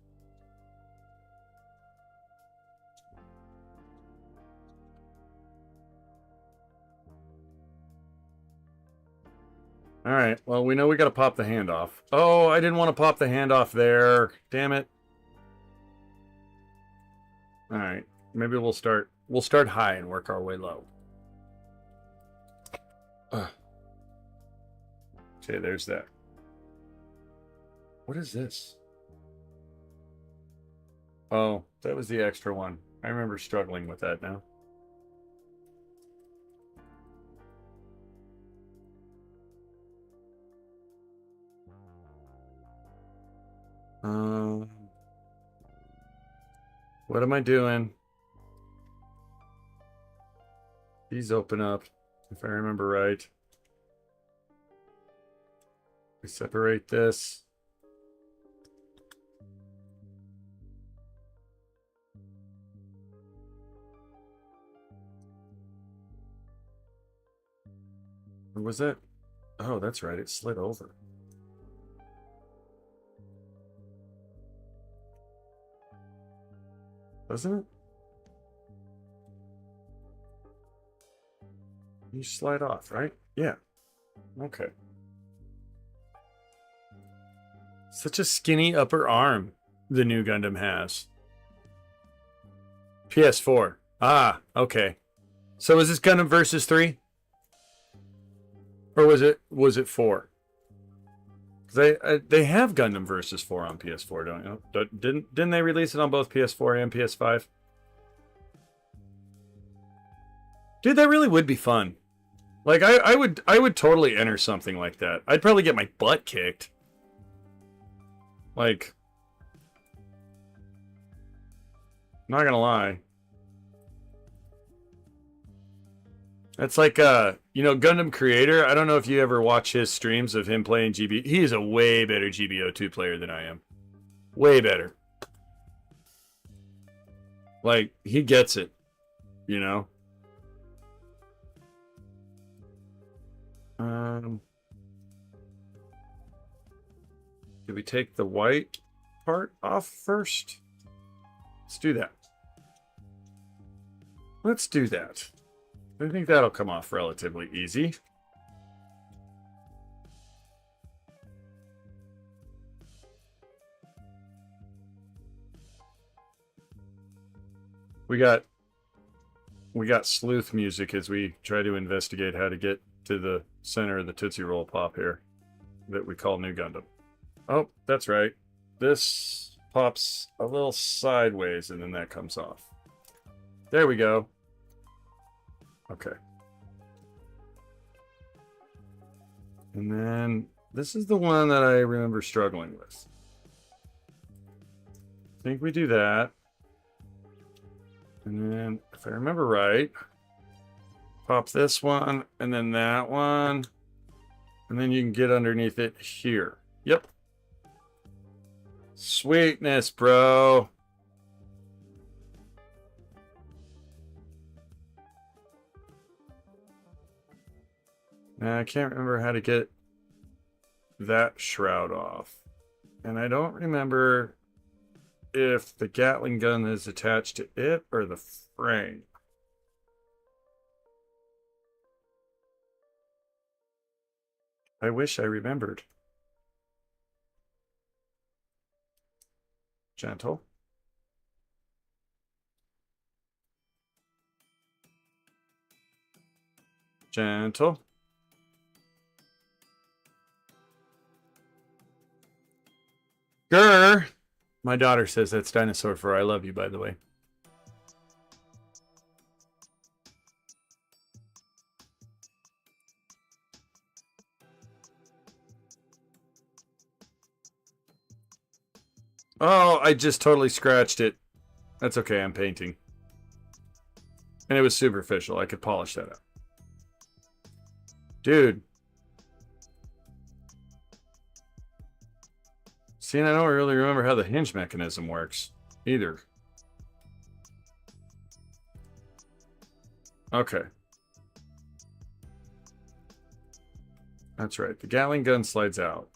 All right, well, we know we got to pop the hand off. Oh, I didn't want to pop the hand off there. Damn it. All right, maybe we'll start high and work our way low. Okay, there's that. What is this? Oh, that was the extra one. I remember struggling with that now. What am I doing? These open up, if I remember right. We separate this. was that? Oh, that's right. It slid over. Doesn't it? You slide off, right? Yeah. Okay. Such a skinny upper arm the new Gundam has. PS4. Ah, okay. So is this Gundam Versus 3? Or was it 4? They have Gundam Versus 4 on PS4, don't you? Didn't they release it on both PS4 and PS5? Dude, that really would be fun. Like I would totally enter something like that. I'd probably get my butt kicked. Like, not gonna lie. That's like, you know, Gundam Creator. I don't know if you ever watch his streams of him playing GB. He is a way better GBO2 player than I am. Way better. Like, he gets it, you know? Did we take the white part off first? Let's do that. Let's do that. I think that'll come off relatively easy. We got sleuth music as we try to investigate how to get to the center of the Tootsie Roll Pop here that we call New Gundam. Oh, that's right. This pops a little sideways and then that comes off. There we go. Okay. And then this is the one that I remember struggling with. I think we do that. And then, if I remember right, pop this one and then that one. And then you can get underneath it here. Yep. Sweetness, bro. Now, I can't remember how to get that shroud off. And I don't remember if the Gatling gun is attached to it or the frame. I wish I remembered. Gentle. Gentle. Grr! My daughter says that's dinosaur fur. I love you, by the way. Oh, I just totally scratched it. That's okay, I'm painting. And it was superficial. I could polish that up. Dude. See, and I don't really remember how the hinge mechanism works either. Okay. That's right. The Gatling gun slides out.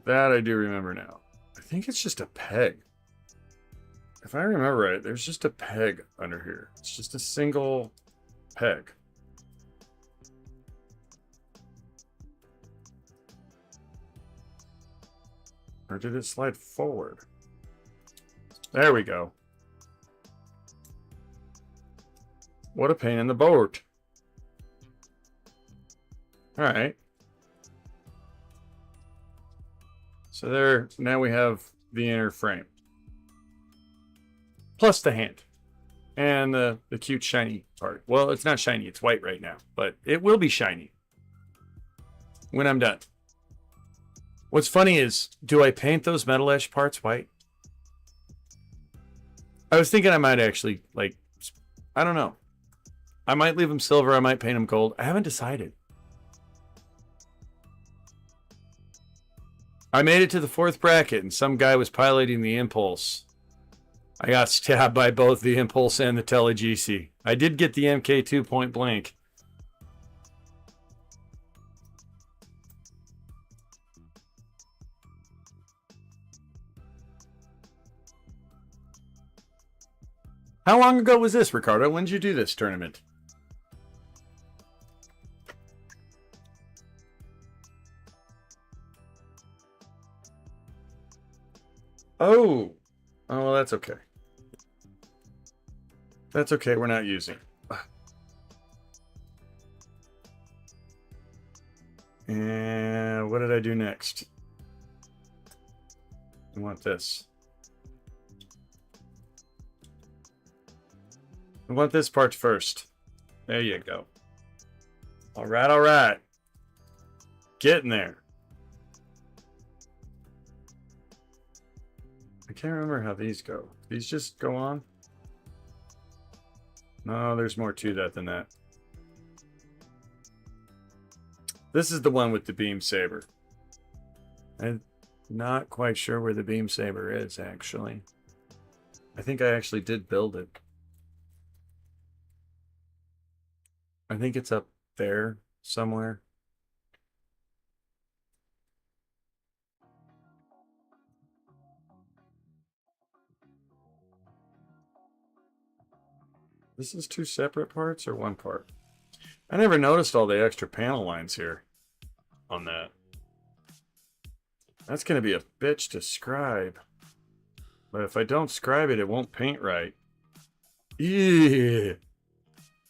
That I do remember now. I think it's just a peg. If I remember right, there's just a peg under here. It's just a single peg. Or did it slide forward? There we go. What a pain in the boat. All right. So there, now we have the inner frame. Plus the hand. And the cute shiny part. Well, it's not shiny, it's white right now. But it will be shiny when I'm done. What's funny is, do I paint those metal edge parts white? I was thinking I might actually, like, I don't know. I might leave them silver, I might paint them gold. I haven't decided. I made it to the 4th bracket, and some guy was piloting the Impulse. I got stabbed by both the Impulse and the Telegisi. I did get the MK2 point blank, How long ago was this, Ricardo? When did you do this tournament? Oh. Oh, well, that's okay. That's okay. We're not using. And what did I do next? I want this. I want this part first. There you go. All right, all right. Getting there. I can't remember how these go. These just go on? No, there's more to that than that. This is the one with the beam saber. I'm not quite sure where the beam saber is, actually. I think I actually did build it. I think it's up there somewhere. This is two separate parts or one part? I never noticed all the extra panel lines here on that. That's going to be a bitch to scribe. But if I don't scribe it, it won't paint right. Yeah.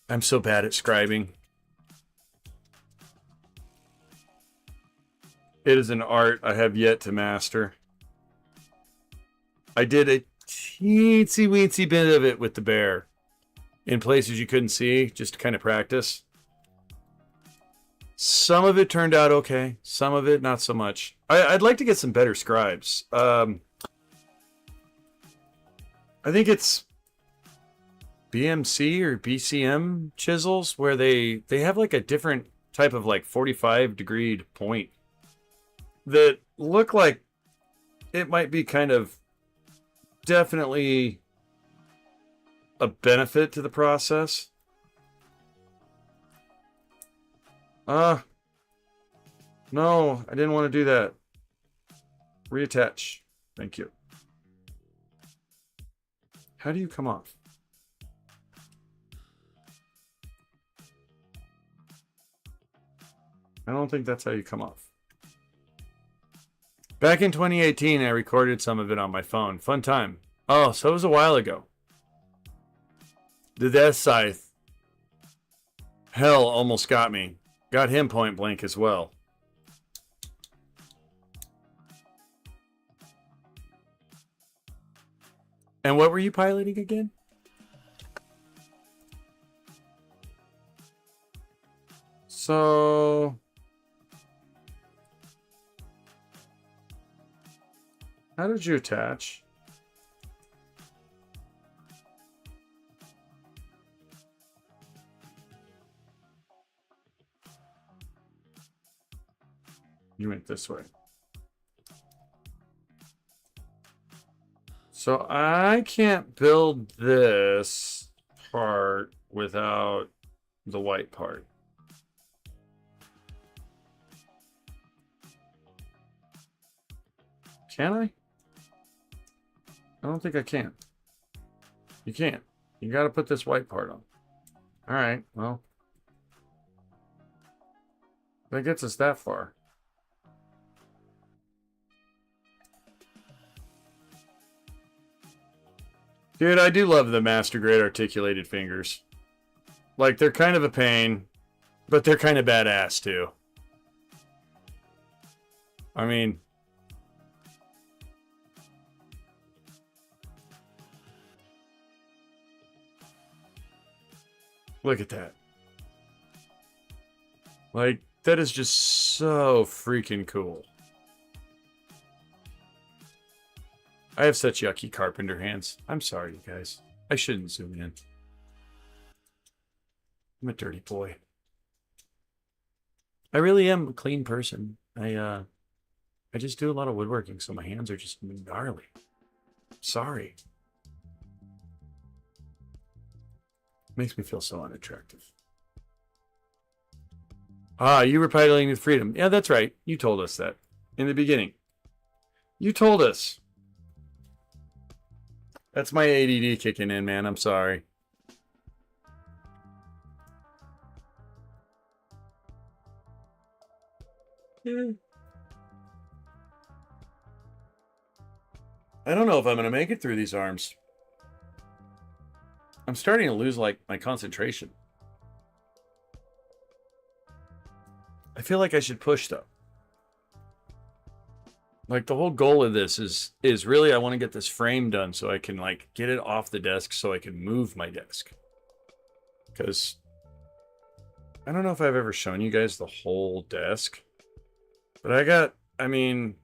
I'm so bad at scribing. It is an art I have yet to master. I did a teensy weensy bit of it with the bear. In places you couldn't see, just to kind of practice. Some of it turned out okay. Some of it, not so much. I'd like to get some better scribes. I think it's BMC or BCM chisels where they have like a different type of like 45-degree point that look like it might be kind of definitely a benefit to the process. No, I didn't want to do that. Reattach. Thank you. How do you come off? I don't think that's how you come off. Back in 2018, I recorded some of it on my phone. Fun time. Oh, so it was a while ago. The Death Scythe. Hell almost got me. Got him point blank as well. And what were you piloting again? So... how did you attach? You went this way. So I can't build this part without the white part. Can I? I don't think I can. You can't. You got to put this white part on. All right, well. That gets us that far. Dude, I do love the Master Grade articulated fingers. Like, they're kind of a pain, but they're kind of badass, too. I mean... look at that. Like, that is just so freaking cool. I have such yucky carpenter hands. I'm sorry, you guys. I shouldn't zoom in. I'm a dirty boy. I really am a clean person. I just do a lot of woodworking, so my hands are just gnarly. Sorry. Makes me feel so unattractive. Ah, you were piloting with freedom. Yeah, that's right. You told us that in the beginning. You told us. That's my ADD kicking in, man. I'm sorry. I don't know if I'm going to make it through these arms. I'm starting to lose, like, my concentration. I feel like I should push, though. Like, the whole goal of this is really I want to get this frame done so I can, like, get it off the desk so I can move my desk. Because I don't know if I've ever shown you guys the whole desk. But I mean,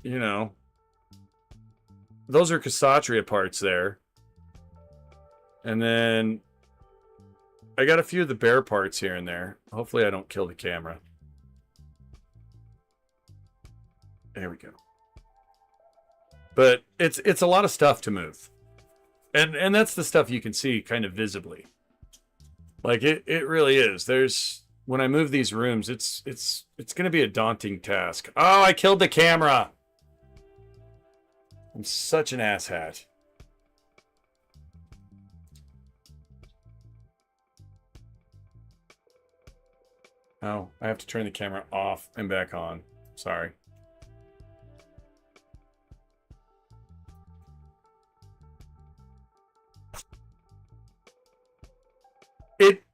you know, those are Cassatria parts there. And then I got a few of the bear parts here and there. Hopefully I don't kill the camera. There we go. But it's a lot of stuff to move. And that's the stuff you can see kind of visibly. Like it really is. There's when I move these rooms, it's going to be a daunting task. Oh, I killed the camera. I'm such an asshat. Oh, I have to turn the camera off and back on. Sorry.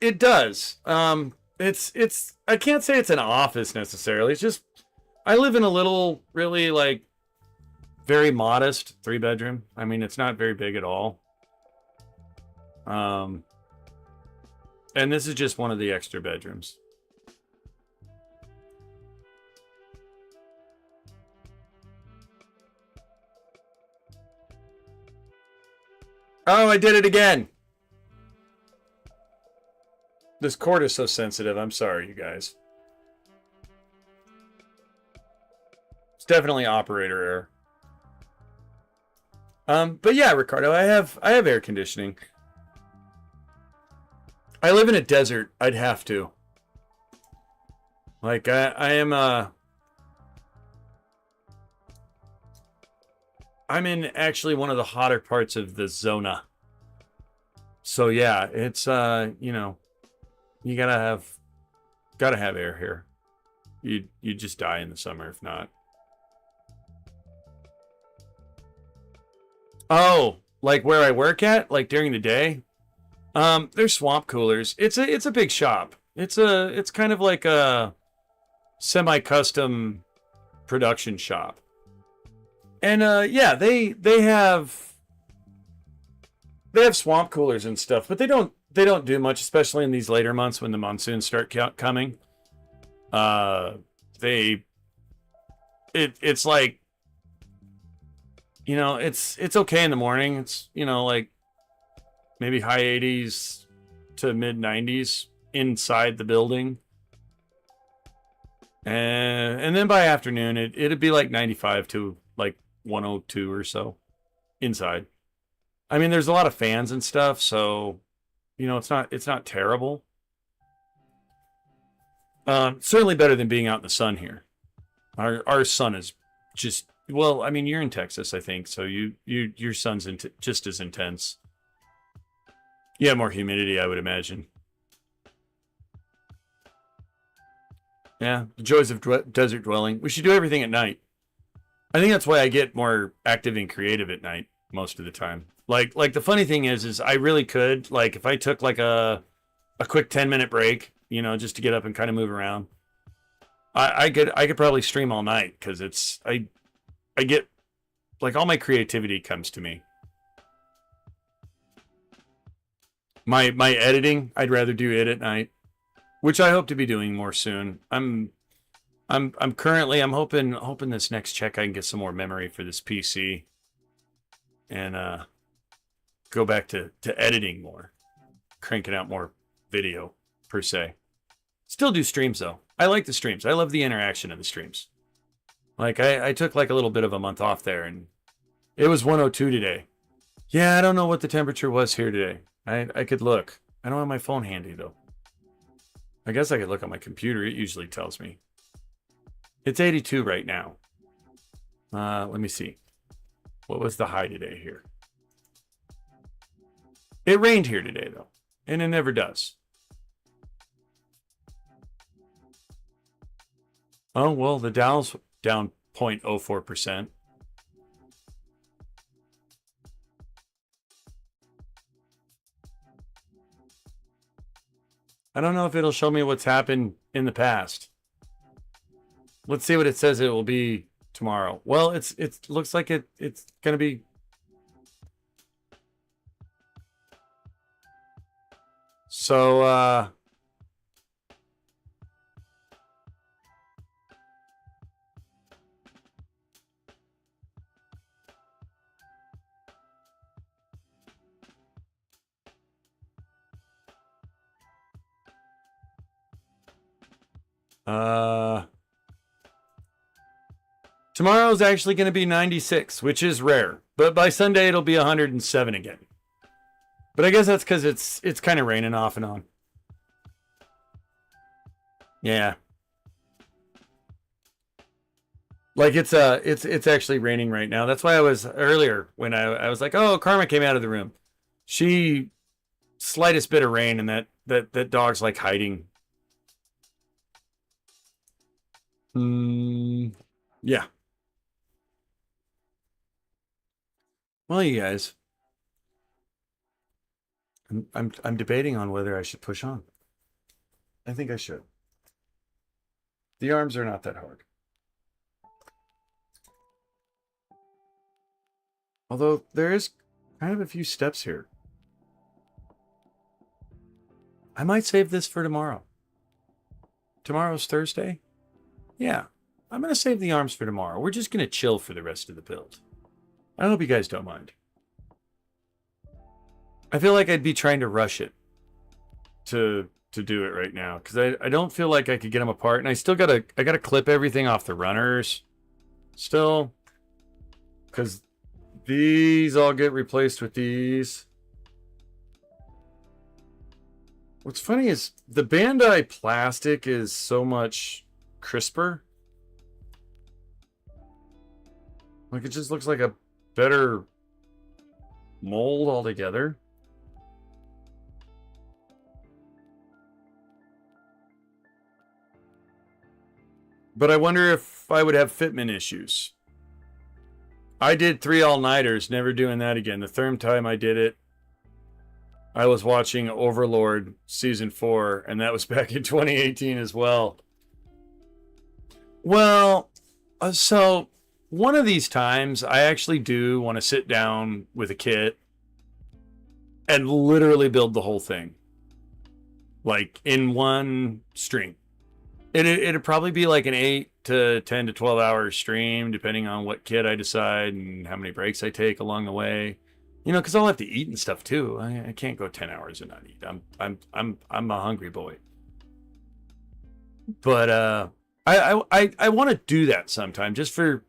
It does. It's I can't say it's an office necessarily. It's just I live in a little really like very modest 3-bedroom. I mean, it's not very big at all. And this is just one of the extra bedrooms. Oh, I did it again. This cord is so sensitive. I'm sorry, you guys. It's definitely operator error. But yeah, Ricardo, I have air conditioning. I live in a desert. I'd have to. Like I am I'm in actually one of the hotter parts of the zona. So yeah, it's you know, you gotta have air here. You just die in the summer if not. Oh, like where I work at, like during the day. There's swamp coolers. It's a big shop. It's kind of like a semi-custom production shop. And yeah, they have swamp coolers and stuff, but they don't do much, especially in these later months when the monsoons start coming. It's like, you know, it's okay in the morning. It's, you know, like maybe high 80s to mid 90s inside the building. And then by afternoon, it'd be like 95 to like 102 or so inside. I mean, there's a lot of fans and stuff, so you know, it's not terrible. Certainly better than being out in the sun here. Our sun is just, well, I mean, you're in Texas, I think, so your sun's just as intense. You have more humidity, I would imagine. Yeah, the joys of desert dwelling. We should do everything at night. I think that's why I get more active and creative at night most of the time. Like the funny thing is I really could, like, if I took like a quick 10-minute break, you know, just to get up and kind of move around, I could probably stream all night because I get like all my creativity comes to me. My editing, I'd rather do it at night, which I hope to be doing more soon. I'm currently hoping this next check I can get some more memory for this PC and go back to editing more, cranking out more video per se. Still do streams though. I like the streams. I love the interaction of the streams. Like I took like a little bit of a month off there and it was 102 today. Yeah, I don't know what the temperature was here today. I could look. I don't have my phone handy though. I guess I could look on my computer. It usually tells me. It's 82 right now. Let me see. What was the high today here? It rained here today, though, and it never does. Oh, well, the Dow's down 0.04%. I don't know if it'll show me what's happened in the past. Let's see what it says it will be tomorrow. Well, it looks like it's gonna be. So tomorrow's actually going to be 96, which is rare. But by Sunday it'll be 107 again. But I guess that's because it's kind of raining off and on. Yeah. Like it's actually raining right now. That's why I was earlier when I was like, oh, Karma came out of the room. She slightest bit of rain and that dog's like hiding. Yeah. Well, you guys, I'm debating on whether I should push on. I think I should. The arms are not that hard. Although there is kind of a few steps here. I might save this for tomorrow. Tomorrow's Thursday? Yeah. I'm going to save the arms for tomorrow. We're just going to chill for the rest of the build. I hope you guys don't mind. I feel like I'd be trying to rush it to do it right now because I don't feel like I could get them apart, and I gotta clip everything off the runners still because these all get replaced with these. What's funny is the Bandai plastic is so much crisper. Like it just looks like a better mold altogether. But I wonder if I would have fitment issues. I did 3 all-nighters, never doing that again. The third time I did it, I was watching Overlord Season 4, and that was back in 2018 as well. Well, so one of these times, I actually do want to sit down with a kit and literally build the whole thing. Like, in one stream. It'd probably be like an 8 to 10 to 12 hour stream, depending on what kit I decide and how many breaks I take along the way. You know, because I'll have to eat and stuff too. I can't go 10 hours and not eat. I'm a hungry boy. But I want to do that sometime, just for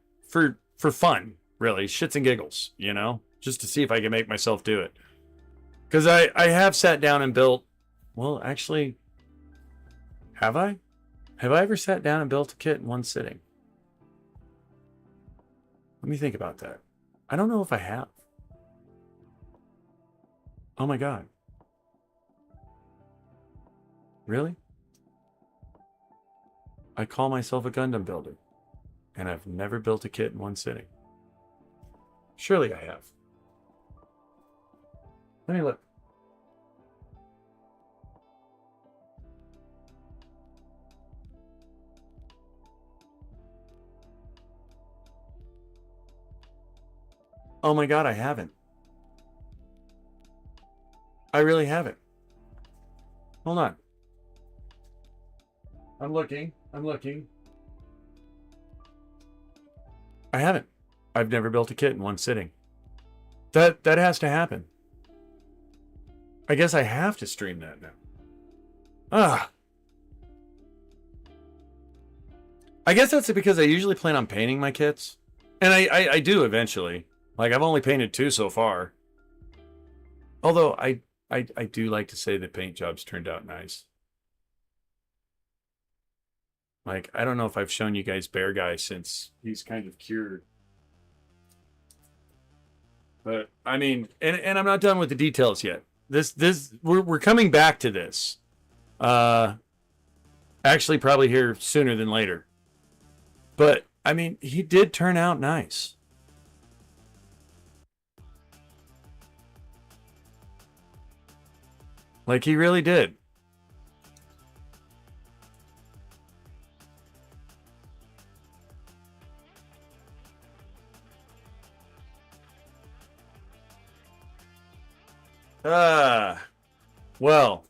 fun, really, shits and giggles. You know, just to see if I can make myself do it. Because I have sat down and built. Well, actually, have I? Have I ever sat down and built a kit in one sitting? Let me think about that. I don't know if I have. Oh my god. Really? I call myself a Gundam builder, and I've never built a kit in one sitting. Surely I have. Let me look. Oh my god, I haven't. I really haven't. Hold on. I'm looking. I haven't. I've never built a kit in one sitting. That has to happen. I guess I have to stream that now. I guess that's because I usually plan on painting my kits. And I do eventually. Like, I've only painted 2 so far. Although, I do like to say the paint jobs turned out nice. Like, I don't know if I've shown you guys Bear Guy since he's kind of cured. But, I mean, and I'm not done with the details yet. We're coming back to this. Actually, probably here sooner than later. But I mean, he did turn out nice. Like he really did. Well,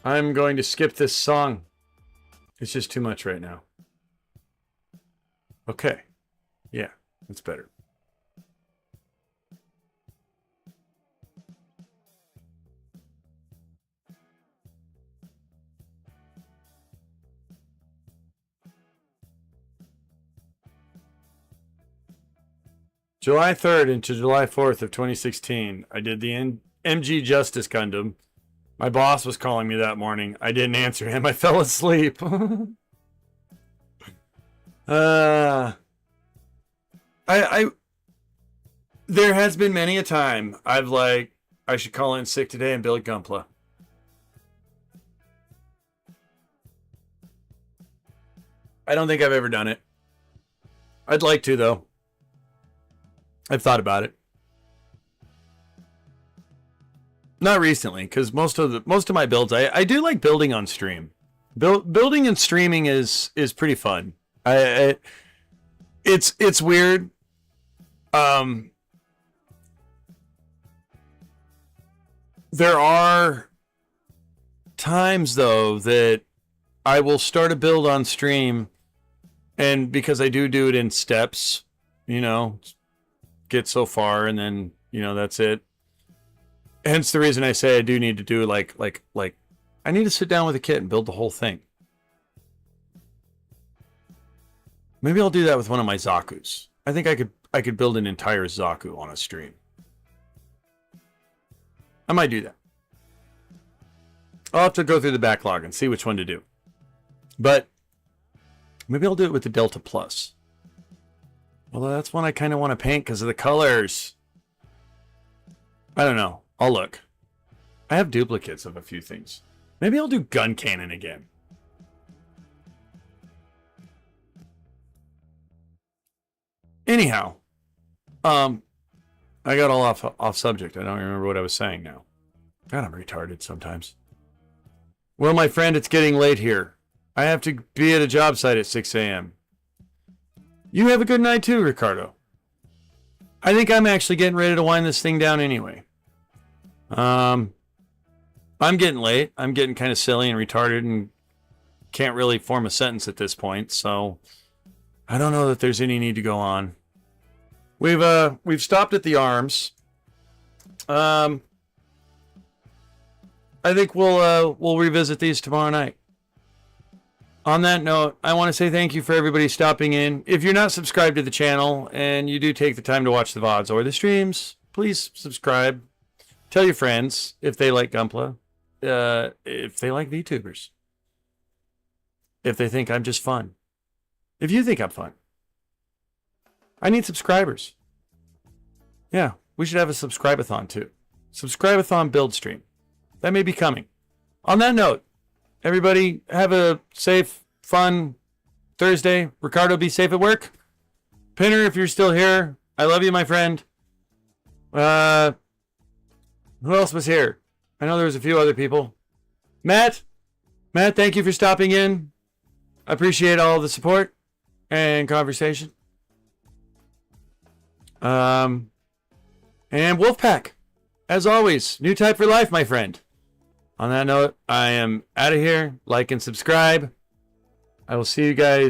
I'm going to skip this song. It's just too much right now. Okay. Yeah, that's better. July 3rd into July 4th of 2016, I did the MG Justice Gundam. My boss was calling me that morning. I didn't answer him. I fell asleep. There has been many a time I've like, I should call in sick today and build Gunpla. I don't think I've ever done it. I'd like to, though. I've thought about it. Not recently, because most of my builds, I do like building on stream. Building and streaming is pretty fun. It's weird. There are times though that I will start a build on stream, and because I do it in steps, you know, get so far and then, you know, that's it. Hence the reason I say I do need to do like I need to sit down with a kit and build the whole thing. Maybe I'll do that with one of my Zakus. I think I could build an entire Zaku on a stream. I might do that. I'll have to go through the backlog and see which one to do. But maybe I'll do it with the Delta Plus. Although that's one I kind of want to paint because of the colors. I don't know. I'll look. I have duplicates of a few things. Maybe I'll do gun cannon again. Anyhow, I got all off subject. I don't remember what I was saying now. God, I'm retarded sometimes. Well, my friend, it's getting late here. I have to be at a job site at 6 a.m. You have a good night too, Ricardo. I think I'm actually getting ready to wind this thing down anyway. I'm getting late. I'm getting kind of silly and retarded and can't really form a sentence at this point, so I don't know that there's any need to go on. We've stopped at the arms. I think we'll revisit these tomorrow night. On that note, I want to say thank you for everybody stopping in. If you're not subscribed to the channel and you do take the time to watch the VODs or the streams, please subscribe. Tell your friends if they like Gunpla, if they like VTubers, if they think I'm just fun, if you think I'm fun. I need subscribers. Yeah, we should have a subscribe-a-thon too. Subscribe-a-thon build stream. That may be coming. On that note, everybody have a safe, fun Thursday. Ricardo, be safe at work. Pinner, if you're still here, I love you, my friend. Who else was here? I know there was a few other people. Matt, thank you for stopping in. I appreciate all the support and conversation. And Wolfpack, as always, new type for life, my friend. On that note, I am out of here. Like and subscribe. I will see you guys